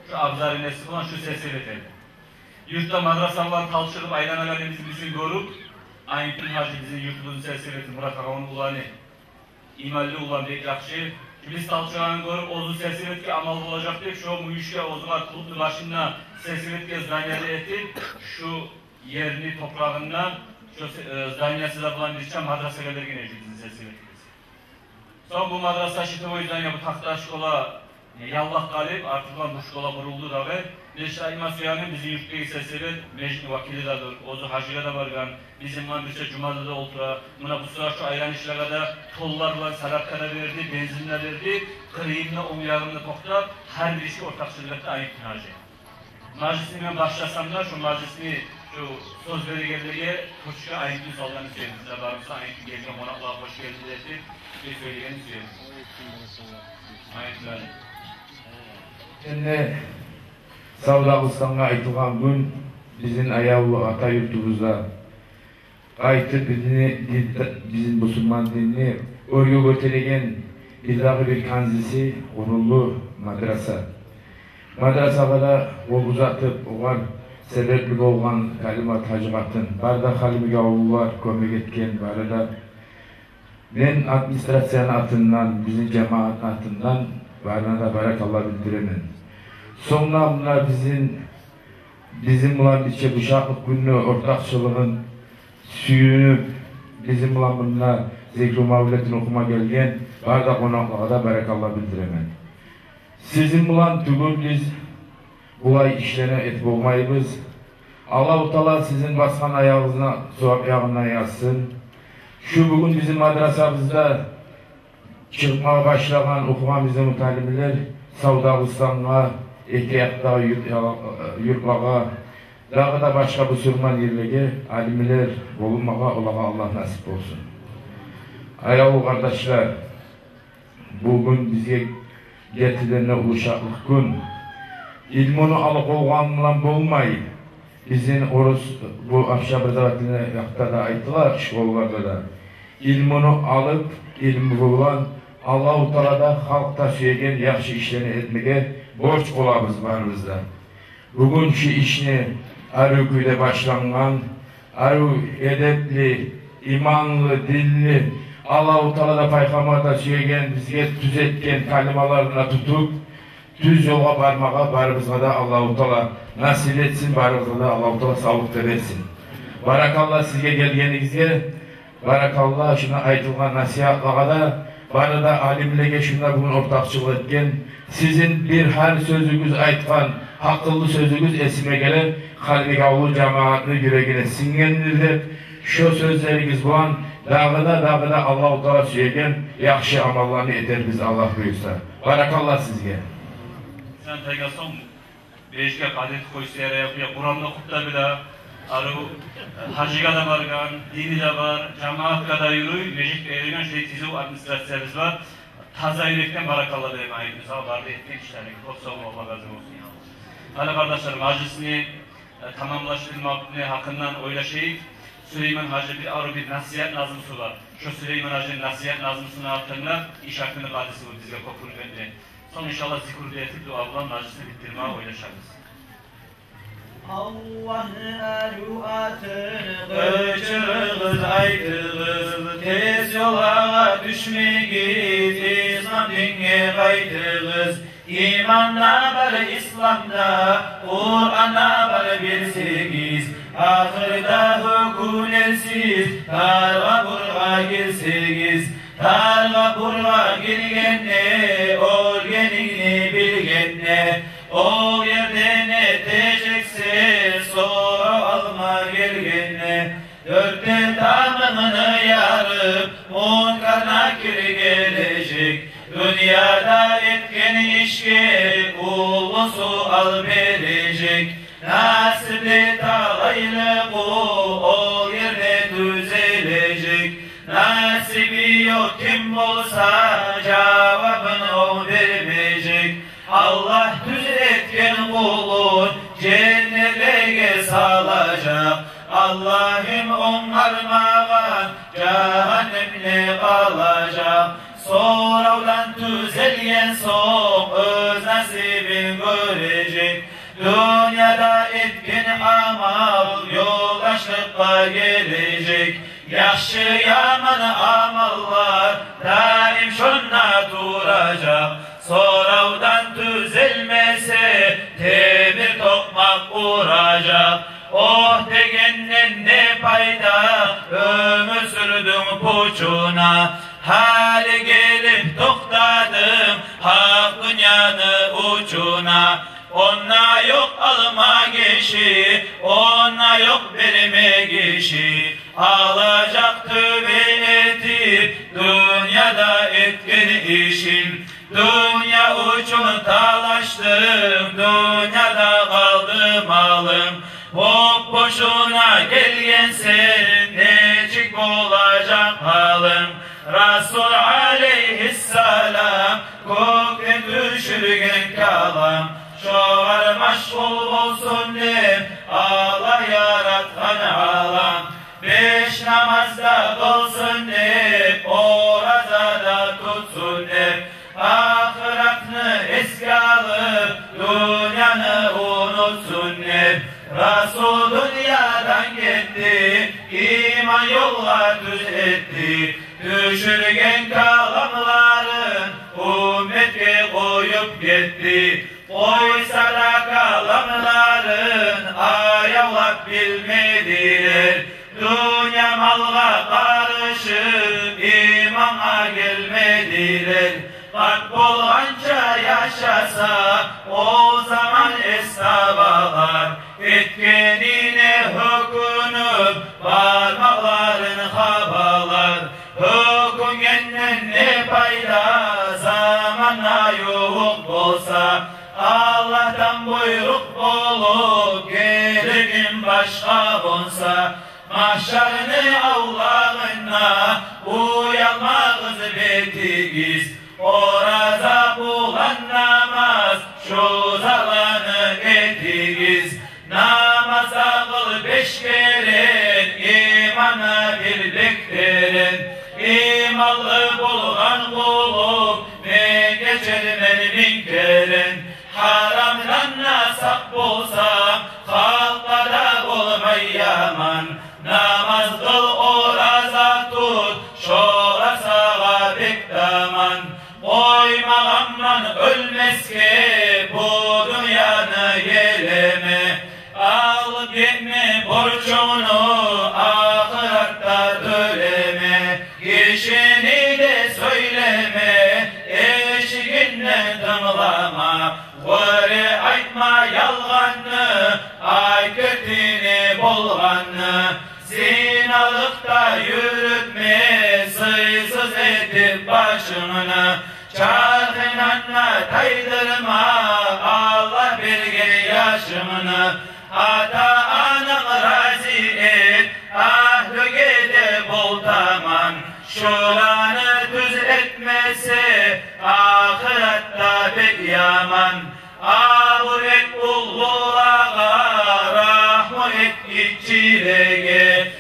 Speaker 2: Şu abzarı nesli olan şu selsiveti. Yurtta madrasalar talçırıp aylanalarımızı bizim görüp, aynı gün hacı bizim yurtumuzun selsiveti Murat Ağaoğlu'nun ulanı, İmalli ulan bir yakşı, biz talçırağını görüp ozu selsivetki amal olacak deyip, şu muyuşke ozular kulüptü başında selsivetki zdanyalı etip, şu yerini toprağından, şu zdanyası da bulan bir madrasa gelir yine bizim selsivetimiz. Son bu madrasa şitaboy zdanya bu takta şkola yallah kalip, artık bu şkola kuruldu da ve Neşra İmam Süyan'ın bizim yurttaki sesleri meclis vakili de ozu hacıya da vargan, bizim var bir cumada da otura, buna bu sıra şu ayran işlerine de tollarla, salatkana verdi, benzinle verdi, kırıyımla, omyağımla toktap, her bir işi ortak şirkette aynı hacı. Majlisini ben başlasam da şu majlisini şu söz verigerliğe Koçka aynı gün sallanı söyledim. Size varmışsa aynı gün geldim, ona Allah'a hoş geldiniz dedi, bir söyleyeni söyledim. Aynı
Speaker 7: gün. Savdağıstan'a aytılgan gün bizim ayağı ata yurtumuzda aytıp bizim Müslüman dinini örgü götüregen ilahı bir kanzisi onurlu madrasa. Madrasaga da ol uzatıp oğan sebepli olgan kalimat hacımatın barda halimiga oğullar kömek etken barada ben administrasiyanın atından bizim cemaat atından barına da barakallah bildiremen. Sonra bunlar bizim bulan içe bıçaklık günü ortakçılığın süyünüp bizim bulan bunlar zikr-i mavletini okuma gelgen barda konaklığa da barakallah bildiremen. Sizin bulan tügün biz bulay işlerine etip olmayız. Allah-u Teala sizin baskan ayağınızına suap yağından yazsın. Şu bugün bizim madrasamızda çıkmaya başlayan okuman bizim mutalimler Savdağıstan'a ehtiyatda yurtlağa, daha da başka Müslüman yerlere alimler bulunmağa olağa Allah nasip olsun. Ayağı kardeşler, bugün bize getirilen uşaklık gün, ilmini alıp olğanla bulmayı, bizim orus bu Akşabırdavatine yakta da aytılar, şkollarda da, ilmini alıp, ilmi bulan, Allah-u Teala'da halkta söylegen yaxşı işlerini etmeye borç olabız barımızda. Bugün şu işini Arıköy'de başlangan, arı edepli, imanlı, dilli, Allah-u Teala'da paygamberda söylegen, bizge düzetken kalimalarına tutup, düz yola barmağa barımızda da Allah-u Teala nasip etsin, barımızda da Allah-u Teala sağlık versin. Barakallah sizge gelgenizge, barakallah şuna aytılgan nasihatlağa da, bana da alimlerge şunlar bugün ortakçılık etken, sizin bir her sözünüz aytkan, akıllı sözünüz esime gelen, kalbi avlu cemaatini yüreğine singendir. Şu sözleriniz bu an, dağıda Allah-u Teala söylegen, yaxşı amallarını eder biz Allah buyursa. Barakallah sizge.
Speaker 2: Sen tegasın, beşke kadet koysiyara yapıyor, Kur'an'da kutla bile, hacıga da vargan, dini de var, cemaat da yürüy, mecik erigen şey tizu administrasyonumuz var. Taza yürekten barakallah derim ayetimiz var, vardı etken işlerini, çok sağ olun, Allah razı olsun ya. Hadi kardeşler, majlisini tamamlaştırmak hakkından oylaşayım. Süleyman Hacı bir arı bir nasihat nazımsı var. Şu Süleyman Hacı'nın nasihat nazımsını attığında iş hakkında hadisi bu bizge kopul verdi. Son inşallah zikur etip dua bulan Hacı'sını bitirmeye oylaşarız.
Speaker 8: Allah aruatını kaçırırız, aytırız, tez yola düşmeyiz, İslam dinine kaytırız. İmanla var İslam'da, Kur'an'a var bilseniz, ahırda hukuk ersiz, targa burga girseniz, targa burga girgenne, ol genini bilgenne, o yerde ne tecekse, sonra alma gelgenne, dörtte tamamını yarıp, munkar nakir gelecek. Dünyada etken işke ulu sual verecek. Nasipli talaylı bu o yerde düzelecek. Nasibi yok kim olsa cevabını o vermeyecek. Allah düz etken kulun cennete salacak. Allah'ım onarmadan cehennemle kalacak. Sonra ulan düzelgen son öz nasibin görecek. Dünyada etkin amal yoldaşlıkla gelecek. Yaxşı yaman amallar daim şunla duracak. Sonradan düzelmese temir tokmak uğrayacak. Oh degenden ne fayda ömür sürdüm puçuna. Hali gelip tokladım hak dünyanı uçuna. Ona yok alma geçi, ona yok verme geçi. Alacak tövbe etip dünyada etkin işim. Dünya uçun talaştım, dünyada kaldı malım. Hop boşuna gelgen sen, necik olacak halim. Resul aleyhisselam, kokun düşürgen kalam. Şoğar maşgul olsun dem, Allah yaratkan alam. Beş namazda kılsın dem, orazada tutsun dem. Ahiretini eski alıp, dünyanı unutsun dem. Resul dünyadan gitti, iman yollar düz etti. Düşürgen kalamların ümmeti koyup gitti. Oysa da kalamların ayavlak bilmediler. Dünya malga karışıp imana gelmediler. Kalp bolganca yaşasa o zaman estabalar. Etkenine hükünüp parmakların habalar. Hükümenden ne payda zamana yok olsa. Allah'tan buyruk bulup gelirin başka olsa. Mahşerini Allah'ına uyanmağız betigiz. Oraza bulan namaz şu zalanı etigiz. Namaza kıl 5 kere imana birliktirin. İmanlı bulgan kulum ben geçerim 1000 kere. Haramdan nasak bulsam halkada olmay yaman. Namaz kıl oraza tut şoğa sağa bektaman. Koymağamdan ölmez ki bu dünyanı geleme. Al gitme borcunu ahirette ödeme. İşini de söyleme, eşiğinden tınlama. Veri aytma yalganını, ay kötünü bolganını. Zinalıkta yürütme, sıysız edip başını. Çarkınanla taydırma, Allah bilge yaşımını. Ata anam razı et, ahlü gede bol taman. Şuranı düz etmese, ahirette pek yaman. Ağır et ullulağa, rahmu et iççilege.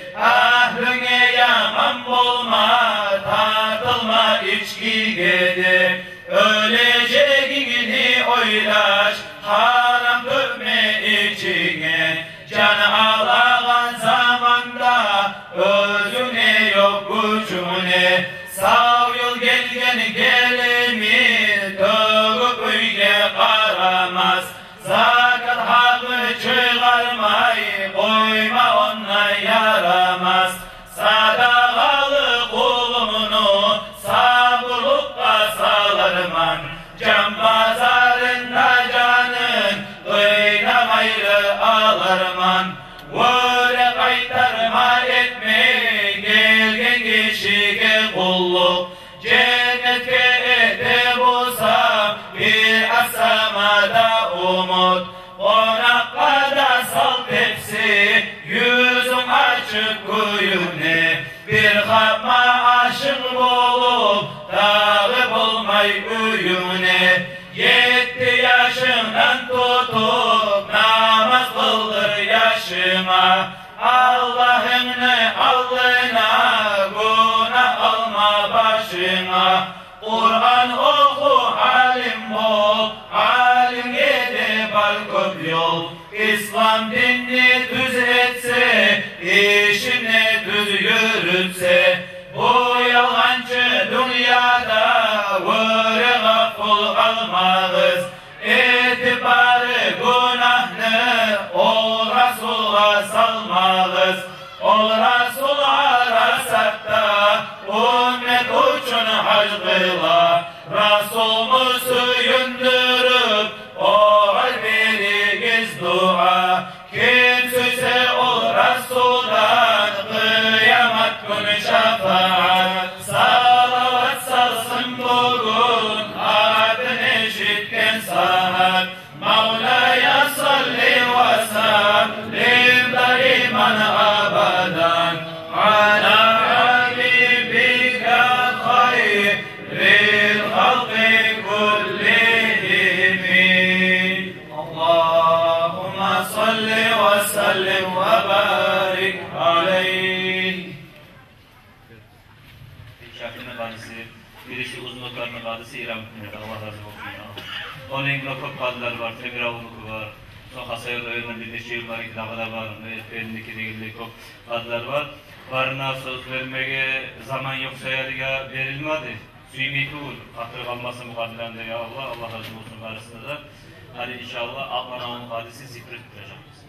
Speaker 8: gidi. Öleceğini oylaş, haram dökme içine. Canı ağlayan zamanda özüne yok gücüne. Sağ yol gelgen gelimi dövüp öyle karamaz. Zakat hakkı çıkarmayı koyma ona yaramaz. Sadakalı kulunu sabırlıkla sağlarman. Can pazarında canın kıynamayı alırman. Böyle kaytarma etme gelgen kişiye kulluk. Cennetke ede bulsa bir asamada umut. Konaklarda sal tepsi yüzün açık kuyune. Bir kapma aşık olup dağıp olmay uyune. 7 yaşından tutup namaz kıldır yaşıma. Allah'ını Allah'ına günah alma başına. Kur'an oku alim ol, alim gidip al köp yol. İslam dinini düz etse, işini düz yürütse. Bu yalancı dünyada vırı gaful kalmağız. İtibarı günahını ol Resul'a salmağız. Ol Resul'a rasatta ümmet uçun hac kıla. Resul'umuzu yündürüp o veririz dua. Kim söze ol Resul'dan kıyamet günü şefaat. Salavat salsın bugün adını işitken saat. Mevla'ya salli ve sellim daiman abadan ala habibike hayril halki kullihim. Allahümme salli ve sellim ve barik aleyh.
Speaker 2: Şafir'in kadisi, birisi uzunluklarının kadisi İran hükümeti. Allah razı olsun. Onun ilgili çok kadılar var, Temirağlı'nın var. Son Hasayol Öğren'in birleşiği yılları kilakada var. Öğretmenindeki ilgili çok kadılar var. Varına söz vermeye zaman yok sayarıya verilmedi. Süymeti olur. Hatırı kalmasın bu kadılarında ya Allah. Allah razı olsun karşısında da. Hadi inşallah Allah'ın kadisi zikri tutacağız.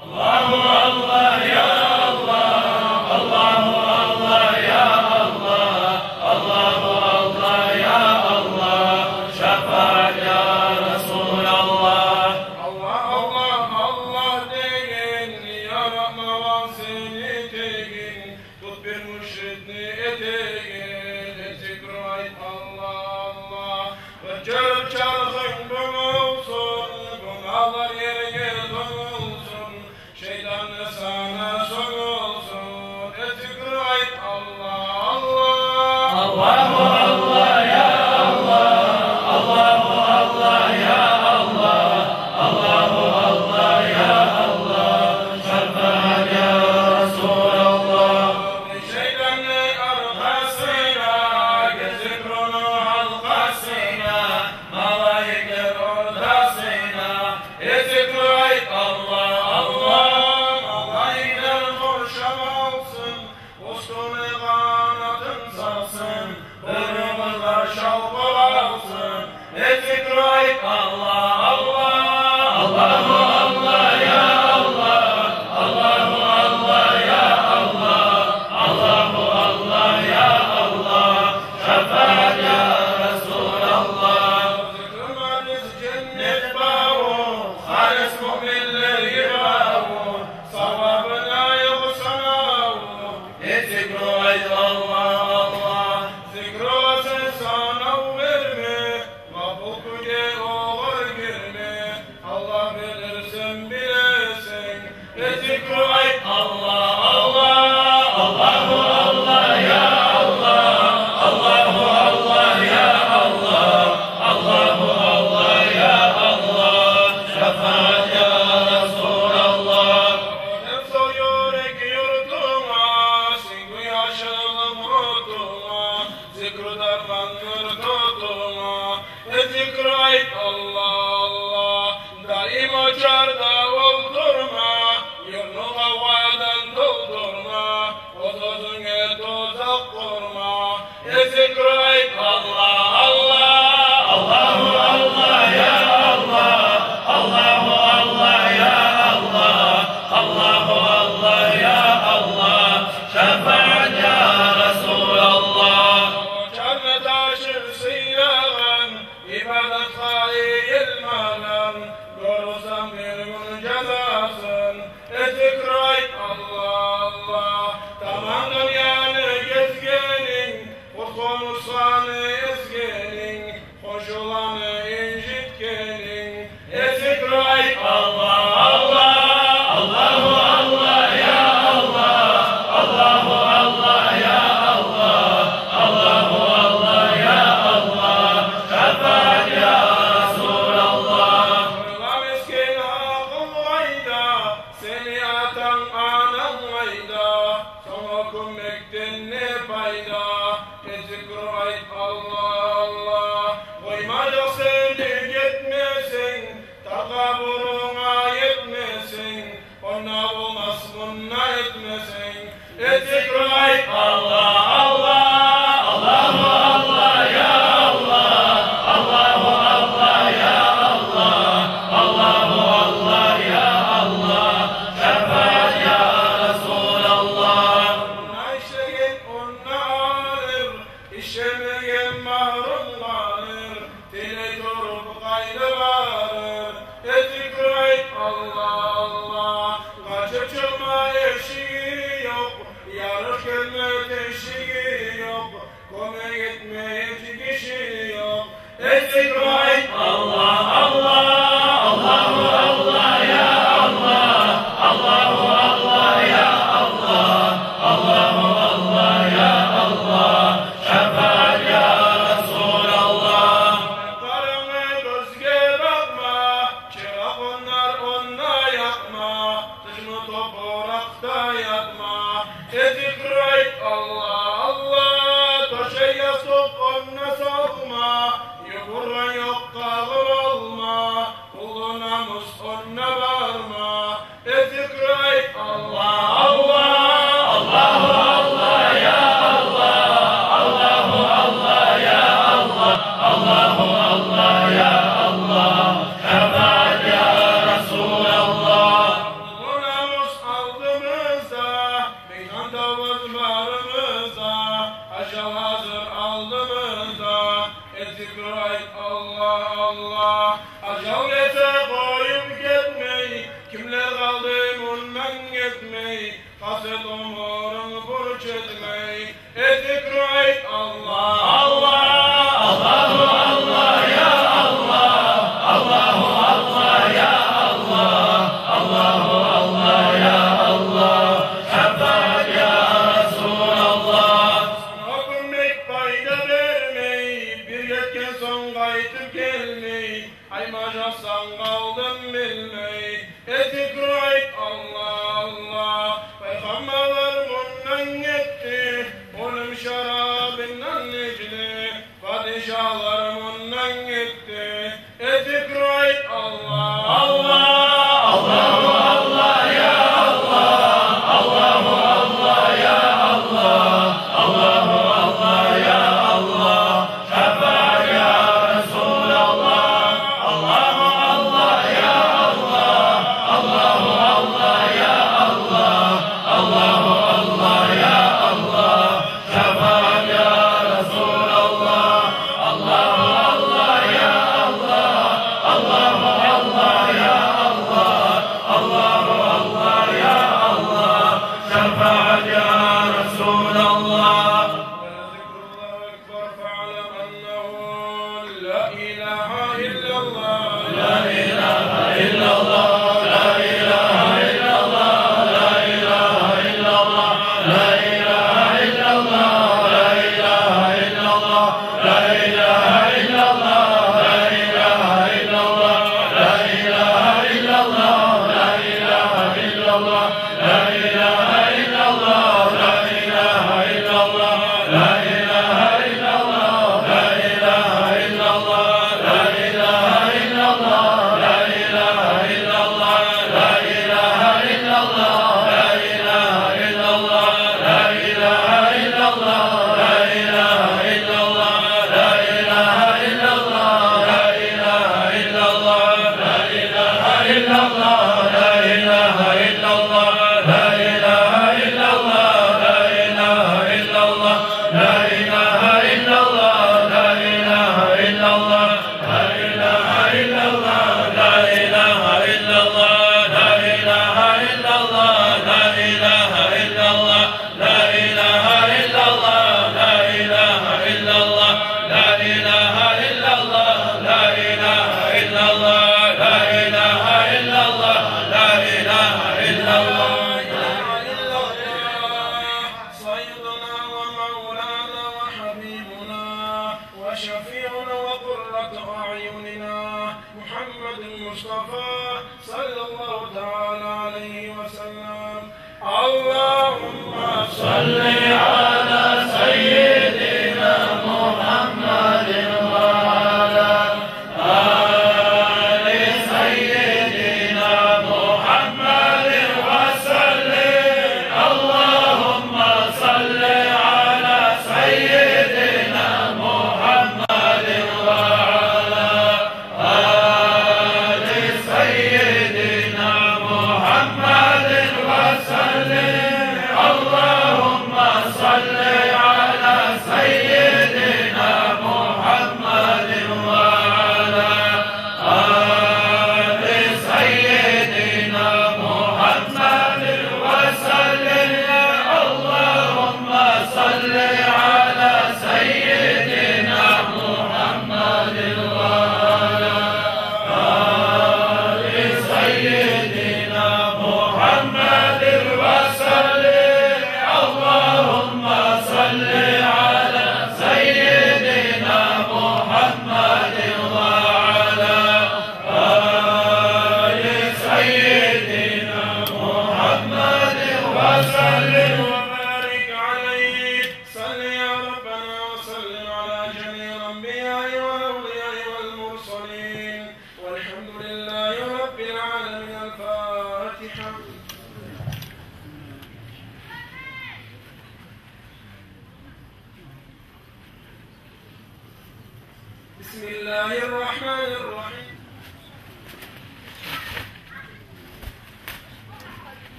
Speaker 2: Allahu Allah ya Allah. Allahu Allah ya Allah. Allahu Allah ya Allah. Şefaat ya Resulallah.
Speaker 9: Allah Allah Allah deyin, yaratmavan seni deyin. Tut bir mürşidni eteyin, zikray Allah Allah. Ve çarık çarıkın bulunsun, günahlar yere donulsun. Şeytan sana son uçarda oldurma, yurnu havadan doldurma, o sözüne tuzak kurma. Zikrayt Allah, Allah, Allahu Allah ya Allah, Allahu Allah ya Allah, Allahu Allah ya Allah, şefaat ya Resulallah. Canı taşır sıyağın, ibadet hayilmanan, görürsem bir gün cezasın. Zikrayt Allah, Allah, tamam dünyanı gezgenin, konuşanı ezgenin, koşulanı incitgenin. Zikrayt Allah, Allah, Allahu Allah ya Allah, Allahu Allah ya Allah, Allahu Allah ya Allah, şefaat ya Resulallah. Kurban miskin hakkın vayda, seni atan anan vayda, sana kümmekten ne fayda? Zikrayt Allah, Allah, koymaca seni gitmesin, takaburuna yetmesin, ona olmaz bununla etmesin. Zikrayt Allah, Allah, Allahu Allah ya Allah, Allahu Allah ya Allah, Allahu Allah ya Allah, şefaat ya Resulallah. Ona işleyen ona alır, işlemeyen mahrum kalır, dile durup kaydı varır. Zikrayt Allah, Allah, kaçıp çıkma eşiği yok, yarış gelme teşiği yok, konu gitmeyecek kişi yok. Zikrayt Allah, Allah, Allahu Allah ya Allah, Allahu Allah ya Allah, Allahu Allah ya Allah, şefaat ya Resulallah. Karını gözge bakma, çırak onlar yakma, dışını toprakta yatma. Zikrayt Allah, Allah, taşa yastık onunla sokma, yuburran yok kağır olma, kulu namus onunla varma. Zikrayt Allah, Allah, Allahu Allah ya Allah, Allahu Allah ya Allah, Allahu Allah ya Allah, şefaat ya Resulallah. Kulu namus aldığımızda, meydan tavız varımızda, aşağı hazır aldığımızda. Zikrayt Allah, Allah, aşağı gece koyup gitmeyi, kimler kaldı bundan gitmeyi, kaset umurun burç etmeyi. Zikrayt Allah, Allah, Allahu Allah ya Allah, Allahu Allah ya Allah, Allahu Allah ya Allah, şefaat ya Resulallah. Sana kümmek fayda vermeyi, bir yetken son kaytıp gelmeyi, aymacaksan kaldım bilmeyi. Zikrayt Allah, Allah, peygamberler bundan gitti, onun şarabından içti, padişahlar bundan gitti. Zikrayt Allah, Allah, Allahu Allah ya Allah, Allahu Allah ya Allah, Allahu Allah ya Allah, şefaat ya Resulallah. Allahu Allah ya Allah, Allahu Allah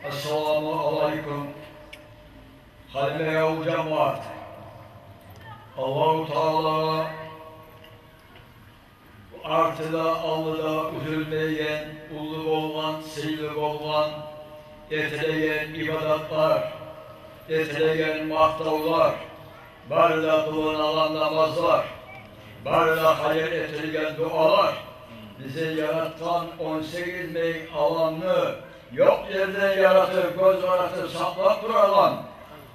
Speaker 10: Assalamualaikum Halmeyav cemaat. Allah-u Teala artıda Allah'da üzülmeyen, ulluk olan, seylik olan, etileyen ibadetler, etileyen mahtavlar, barda kılınan namazlar, barda hayır etilen dualar, bizi yaratan 18 bin alanını yok yerden yaratıp, göz yaratıp, saklayıp duran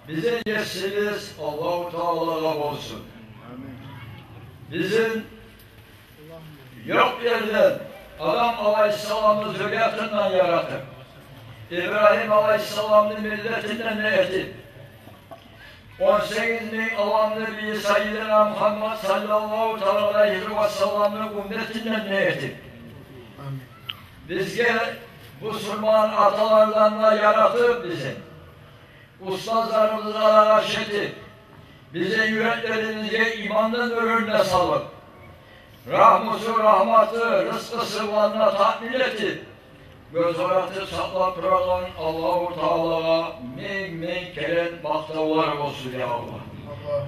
Speaker 10: bizim yesiniz Allah-u Teala'ya olsun. Bizim yok yerden Adam Aleyhisselam'ı zürriyetinden yaratıp, İbrahim Aleyhisselam'ın milletinden ne etip, 18 bin Allah Nebi Sayyidina Muhammed sallallahu aleyhi ve sellem'in ümmetinden ne etip, bizge Müslüman atalardan da yaratıp bizi, ustazlarımıza raşedip, bize yüreklerimize imanın önüne salıp, rahmatı, rızkı sıvlarına tahmin etip, göz oratı saklap duran Allah-u Teala'ya min kere mahtavlar olsun ya Allah.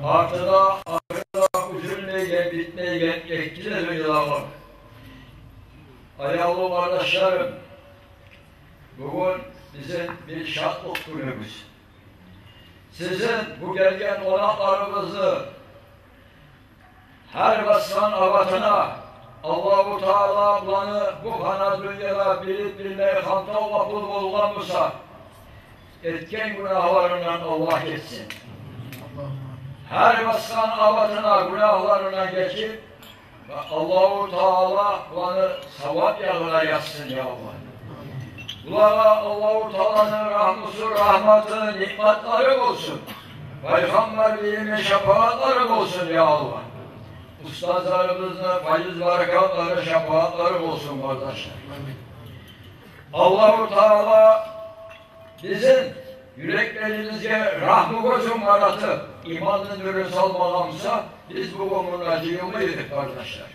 Speaker 10: Artıda üzülmeyen bitmeyen etkili dünyalar. Ayağlı kardeşlerim, bugün bizim bir şartlık günümüz. Sizin bu gelgen konaklarınızı her baskan avatına Allah-u Teala bulanı bu kana dünyada bilip bilmeye kanta olmakul olganmışsa etken günahlarından Allah geçsin. Her baskan avatına günahlarından geçip Allah-u Teala bulanı sevap yağına yazsın ya Allah. Bunlara Allah-u Teala'nın rahmusu, rahmatı, nikmatları olsun. Peygamber bilimi, şefaatları olsun ya Allah. Ustazlarımızın faiz barakatları, şefaatleri olsun kardeşler. Allah-u Teala bizim yüreklerimizce rahmı gözüm aratıp imanın ürün salmalamsa biz bu konuda cihumluyuz kardeşler.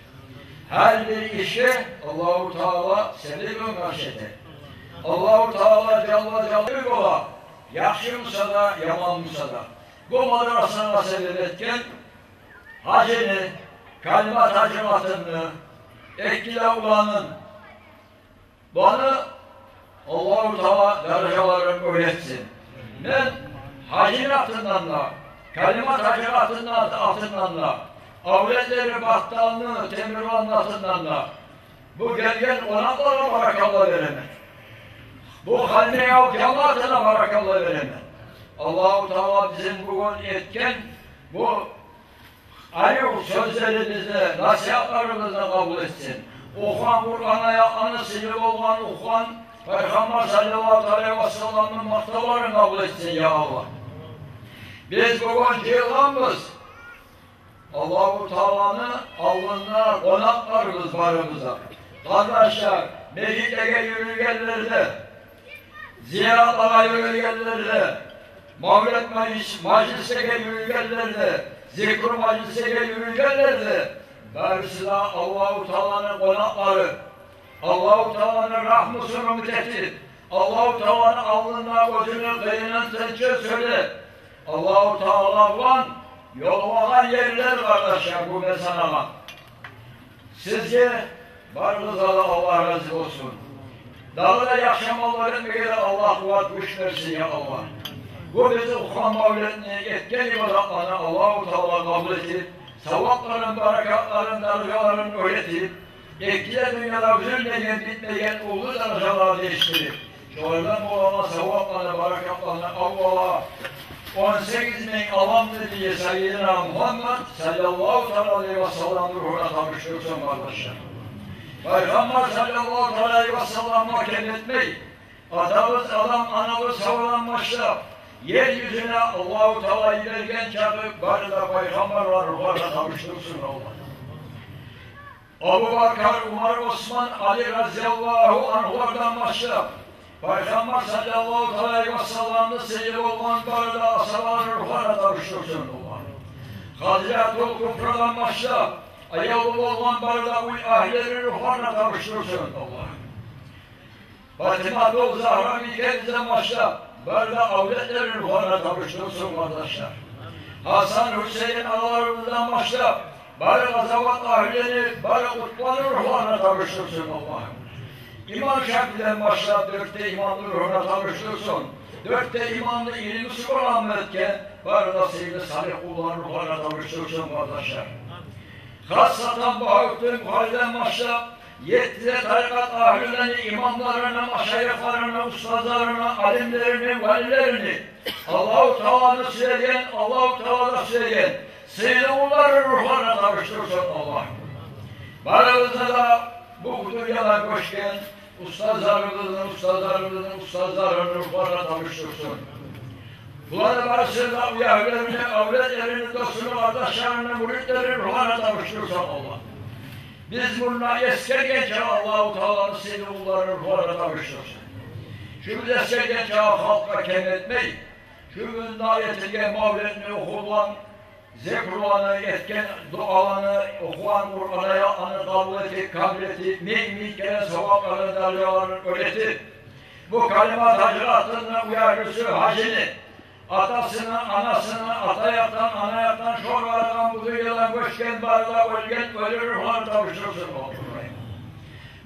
Speaker 10: Her bir işi Allah-u Teala sevdiğim karşıdır. Allah-u Teala Celle Celaluhu yakşımsa da yamanmışsa da bu madrasına sebep etken hacını, kalimat hacimatını, etkile ulanın bana Allah-u Teala derecelerimi öğretsin. Ben hacin altından da, kalimat altından da, avretleri battalını, temirvanın altından da bu gelgen konaklara barakallah veremem. Bu halmeye cemaatine barakallah veremem. Allah-u Teala bizim bugün etken bu ayıp sözlerimizi, nasihatlarımızı kabul etsin. Okuan Kur'an'a anısıyla olan okuan Peygamber sallallahu aleyhi ve sellem'in maktalarını kabul etsin ya Allah. Biz bugün cihlanımız Allah-u Teala'nın alnında konaklarımız barımıza. Kardeşler, meclitlere yürüyenlerde, ziyaratlara yürüyenlerde, mavlet meclisine yürüyenlerde, zikr meclisine yürüyenlerde, karşısında Allah-u Teala'nın konakları, Allah-u Teala'nın rahmısını mütehdit, Allah-u Teala'nın alnına gözünü kıyının sençe söyle. Allah-u Teala olan yol olan yerler kardeşler bu mesanama. Sizce varlığınıza da Allah razı olsun. Dağda yaşamaların bir kere Allah kuvvet güç versin ya Allah. Bu bizi okuyan mavletini etken ibadatlarını Allah-u Teala kabul edip, sevapların, berekatların, dergaların öğretip, ekliye dünyada üzülmeyen, bitmeyen olduğu dereceler değiştirip, şöyle olan sevaplarını, berekatlarını Allah'a 18.000 alamdı diye Seyyidina Muhammed sallallahu aleyhi ve sellem ruhuna tanıştırsın kardeşler. Peygamber sallallahu aleyhi ve sellem mahkem etmeyi, atamız, anamız savunanmışlar. Yeryüzüne Allah-u Teala'yı vergen çabuk, bari de Peygamber var, ruhlarla tanıştırsın Allah. Abu Bakar, Umar, Osman, Ali radıyallahu anhulardan başlar. Peygamber sallallahu aleyhi ve sellem'de seyyid olan bari de asaları ruhlarla tanıştırsın Allah. Hazreti Küfra'dan başlar. Ayağlı olan bari de bu ahleri ruhlarla tanıştırsın Allah. Fatıma Doğu Zahra Bilgeniz'den başlar. Böyle avletlerin ruhlarına tanıştırsın kardeşler. Hasan Hüseyin analarımızdan başla. Böyle gazavat ahlerini, böyle kutların ruhlarına tanıştırsın Allah'ım. İmam Şafii'den başla 4'te imamlı ruhuna tanıştırsın. 4'te imamlı ilmi sıkılan metken, böyle nasibli salih kulların ruhlarına tanıştırsın kardeşler. Hassatan bu hüküm halden başla. 7'de tarikat ahlilerini, imamlarını, maşayıklarını, ustazlarını, alimlerini, valilerini Allah-u Teala'nı söyleyen, Allah-u Teala'da söyleyen Seyyidulların ruhlarına tanıştırsın Allah. Baranızda da bu dünyada koşken ustazlarının ruhlarına tanıştırsın. Bunların arasında uyarlarını, avretlerini, dostunu, kardeşlerini, müritlerini ruhlarına tanıştırsın Allah. Biz bununla eskerken Allah-u Teala'nın seyyidulların ruhlarına tanıştırsın. Şu biz eskerken halka kemetmeyi, şu gün dayetilgen mavletini okulan, zekrulanı, etken dualarını, okuan Kur'an'ı kabul edip, kabretip, mümin kere sevaplarını, deryalarını öğretip, bu kalimat hacıratının uyarısı hacini, atasını, anasını, atayaktan, anayaktan, şorvaradan, buduyadan, göçken, barda, ölgen, ölür ruhlar tavuştursun.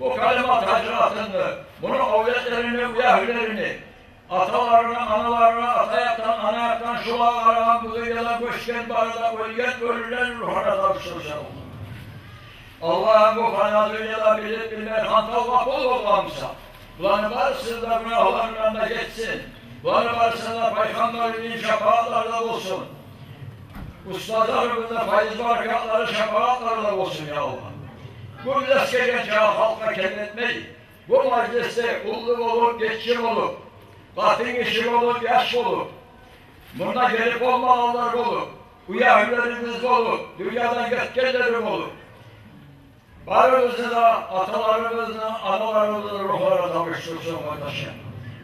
Speaker 10: Bu kalimat hacratını, bunun avletlerini, uyahülerini, atalarını, analarını, atayaktan, anayaktan, şurvaradan, buduyadan, göçken, barda, ölgen, ölürler ruhlar tavuştursun. Allah'ın bu fana dünyada bilip bilmeyen hantalva bol olmamsa, bunların varsa da günahlarından da geçsin. Bunların varsa da Peygamberliğin şefaatlarla olsun. Ustalarımızda faiz barakatları şefaatlarla olsun ya Allah. Bu leske halka kendetmeyi, bu mecliste kulluk olup, geçim olup, katin işi olup, yaş olup, bunda gelip olmayanlar olup, uyahülerimiz olup, dünyadan geçkenlerim olup, barımızı da atalarımızla, analarımızla ruhlara kavuştursun kardeşim.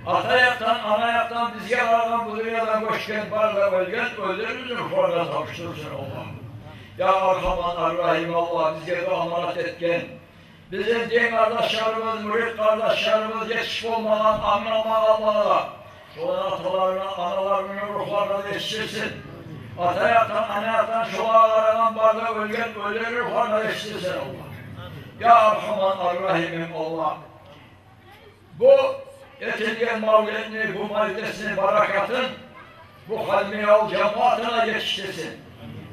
Speaker 10: Atayaktan, anayaktan, dizgelerden, bu dünyadan göçken, barda, ölgen, öldürürüz ruhlara kavuştursun Allah'ım. Ya Erhaman Ar-Rahim Allah, bizlere amanet etken, bizim din kardeşlerimiz, mürit kardeşlerimiz, yetişip olmadan, anlamadan Allah'a, şuna atalarına, analarına ruhlarına yetiştirsin. Atayaktan, anayaktan, şualarından, barda, ölgen, öldürür ruhlarına yetiştirsin Allah. Ya Erhaman Ar-Rahim'im Allah, bu etilgen mavletini, bu meclisini, barakatın, bu halmiyal cemaatine yetiştirsin.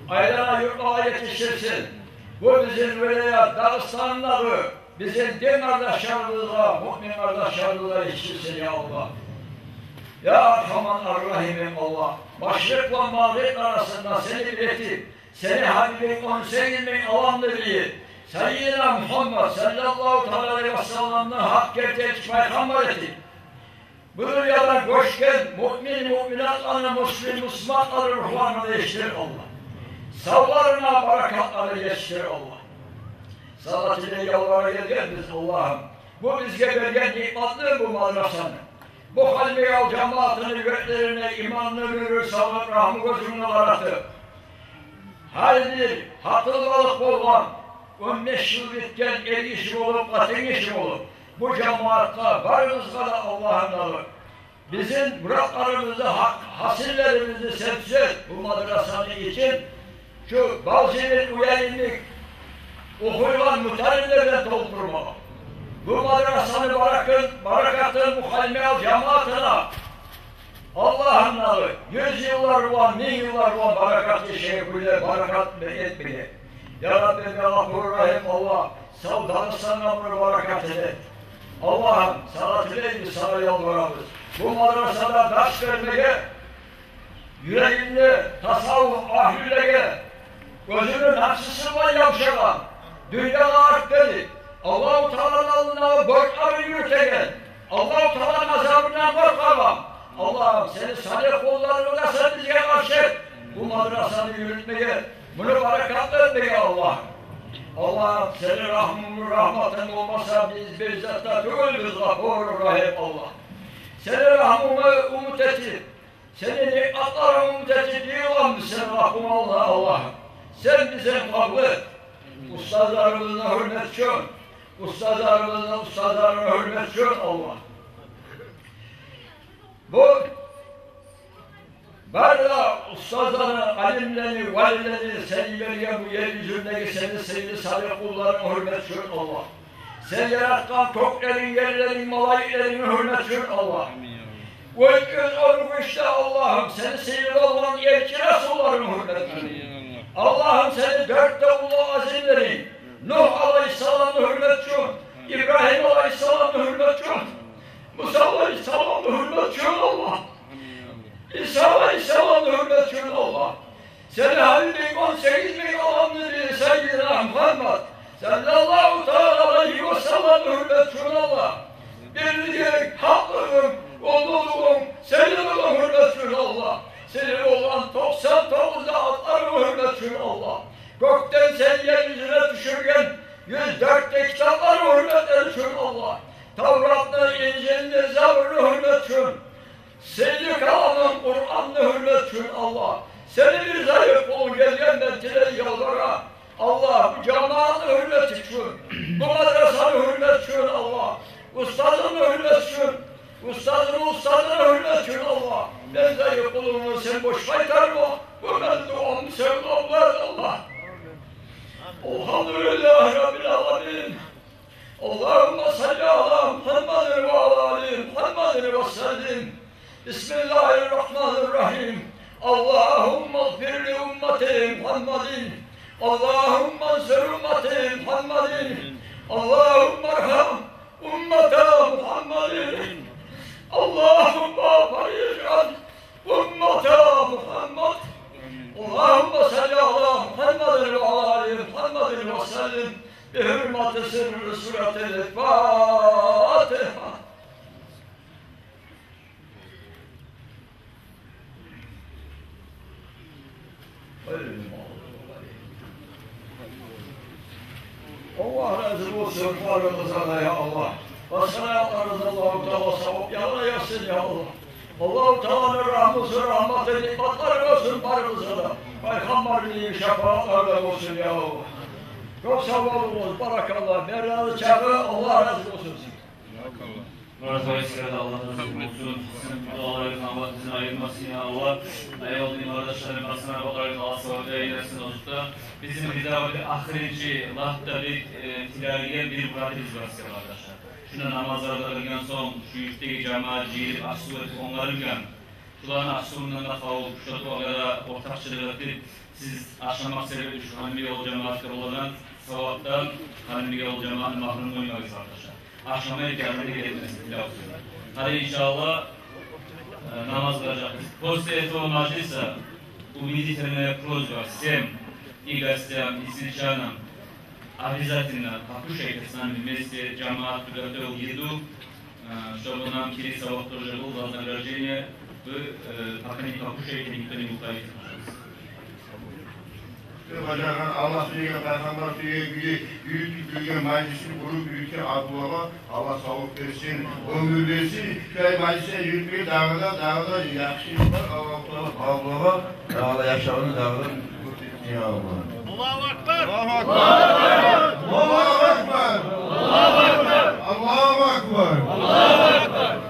Speaker 10: Aylana yurtlara yetiştirsin. Bu bizim veliyat, Dağıstanları, bizim din kardeşlerimize, mümin kardeşlerimize yetiştirsin ya Allah. Ya Erhaman Ar-Rahim'im Allah, Maşrık'la Mağrib arasında seni biletip, seni Habibin 18 bin alanlı bilip, Seyyidina Muhammed sallallahu aleyhi ve sellem'den hak gerçek peygamber etip, bu dünyadan göçken mümin, müminatlarını, Müslümanları ruhlarını değiştirir Allah. Savlarına barakatları yetiştirir Allah. Salat ile yalvara gelgen biz Allah'ım. Bu bizge vergen nimetli bu madrasanı. Bu halmiyal cemaatini, göklerine, imanını verir, sağlık, rahmı gözünü aratır. Haldir, hatırlalık olan, 15 yıl bitken el işi olup, katin işi olup, bu cemaatta, varımızda da Allah'ın alır. Bizim muratlarımızı, hasillerimizi sebze bu madrasanı için, şu bazıların üyelik, okuyulan mutaliblerden doldurma. Bu madrasanı barakatın muhalmiyal cemaatine, Allah'ın alır. 100 yıllar olan, 1000 yıllar olan barakatı şeyhüyle, barakat etmeye. Ya Rabbi ya Rahim Allah, Dağıstan'dan bunu barakat eder. Allah'ım salat ile sana yalvarırız. Bu madrasada ders vermeye, yüreğinde tasavvuf ahlüle gözünün hapsısıyla yavşalan, dünyada arttırdı. Allah-u Teala'nın alnına borçları yürütegen, Allah-u Teala'nın azabından korkamam. Allah'ım seni salih kullarına sen bize karşı bu madrasanı yürütmeye, bunu barakatlı etmeye Allah'ım. Allah'ım senin rahmin, rahmetin olmasa biz bir zatta değiliz Gafur Rahim Allah. Senin rahmini umut etip, senin nimetlerini umut etip diyorlar sen Rahim Allah'ım. Sen bize kabul et. Ustalarımızla hürmet çön. Ustalarına hürmet çön Allah. Bu barda ustalarını, alimlerini, valilerini, seni veriyen bu yeryüzündeki seni sevgili salih kullarına hürmet çön Allah. Sen yaratkan köklerin, yerlerin, malayiklerin hürmet çön Allah. Bu göz onu işte Allah'ım seni sevgili olan elçi Resulların hürmet çön. Allah'ım seni dört ulu azimlerin, Nuh Aleyhisselam'ı hürmet çön, İbrahim Aleyhisselam'ı hürmet çön, Musa Aleyhisselam'ı hürmet çön Allah. İsa Aleyhisselam'ı hürmet çön Allah. Seni Habibin 18 bin alanlı bir Seyyidina Muhammed sallallahu aleyhi ve sellem'ı hürmet çön Allah. Birliğin, haklığın, onurluğun, senin olan hürmet çön Allah. Senin olan 99 atlarını hürmet çön Allah. Gökten sen yeryüzüne düşürgen 104 kitapları hürmet çön Allah. Tevrat'ta, İncil'de, Zabur'u hürmet çön. Seyyid Kalam'ın Kur'an'ını hürmet çön Allah. Seni bir zayıf olun gelgen netile yollara. Allah bu cemaatı hürmet çön. Bu madrasanı hürmet çön Allah. Ustadını hürmet çön. Ustadını hürmet çön Allah. Ben zayıf kulumu sen boş kaytarma. Bu ben duamı sevdamlar Allah. Elhamdülillah Rabbil Alemin. Allahümme salli ala Muhammedin ve ala ali Muhammedin ve sellim. Bismillahirrahmanirrahim. Allahümme gfirli ümmeti Muhammedin. Allahümme zür ümmeti Muhammedin. Allahümme erham ümmete Muhammedin. Allahümme faric'an ümmete Muhammed. Allahümme salli ala Muhammedin ve ala ali Muhammedin ve sellim. Bihürmeti sırrı suretil Fatiha. Allah razı olsun varlığınıza da ya Allah. Basına yaplarınızı Allah-u Teala savuk yalayasın ya Allah. Allah-u Teala'nın rahmeti, nikmatları olsun varlığınıza da. Peygamberliğin şefaatları olsun ya Allah. Çok sağ olun, barakallah. Mevla'nın çabı Allah razı olsun.
Speaker 2: Murat Aleyhisselatü Allah razı olsun. Sizin dualarınızı Allah bizden ayırmasın ya Allah. Eyvallah kardeşlerim arasına bakarız Allah savunca eylesin olsun. Bizim ridaveti ahirinci lahta bir tilariye bir muratimiz var arkadaşlar. Şuna namazlarda kılgan son, şu yükteki cemaat, ciğeri, asıl onlarınken şuların asılından da kavup, şu dualara ortakçılık edip siz aşlamak sebebi şu hanımlı yol cemaatler olan savaptan hanımlı yol cemaatini mahrum koymayız arkadaşlar. Aşlamaya ihtiyacını gerekmesin. Hadi inşallah namaz kılacağız. После этого маджлиса убедительная просьба всем и гостям, и сельчанам обязательно покушайте с нами вместе. Джамаат приготовил еду, чтобы нам через савап тоже был вознаграждение. Вы пока не покушаете, никто не уходите.
Speaker 11: Bacakan Allah suyga, Peygamber suyga, büyütülgen meclisin kurup büyütken Abdullah'a Allah sağlık versin, ömür versin. Köy meclisine yürütmeyi dağda yakışıklar Abdullah'a dağda yaşamını dağda kurtulsun ya Allah.
Speaker 9: Allahu Ekber!
Speaker 11: Allahu Ekber! Allahu Ekber! Allahu Ekber! Allahu Ekber! Allahu Ekber!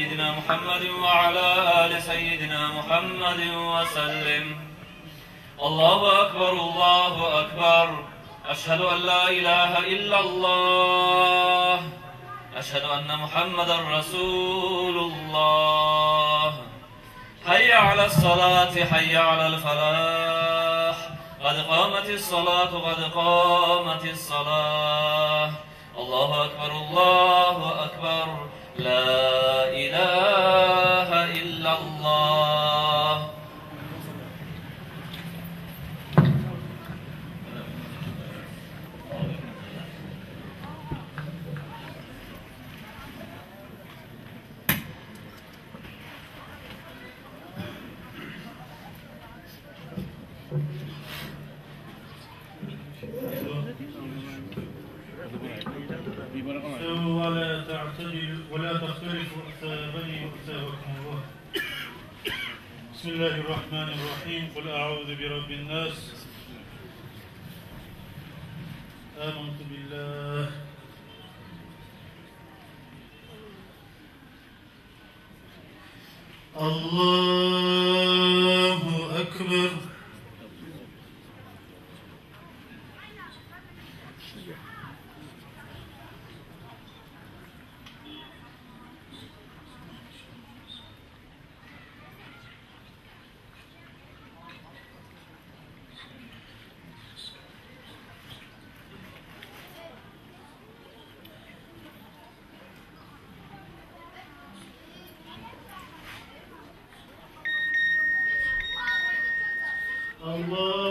Speaker 8: سيدنا محمد وعلى آل سيدنا محمد وسلم. الله أكبر الله أكبر. أشهد أن لا إله إلا الله. أشهد أن محمدا رسول الله. حي على الصلاة حي على الفلاح. قد قامت الصلاة قد قامت الصلاة. الله أكبر الله أكبر. لا إله إلا الله.
Speaker 12: ولا تعتدل ولا تختلفوا أثابني وأثابكم الله. بسم الله الرحمن الرحيم. قل أعوذ برب الناس. آمنت بالله. الله أكبر. Allah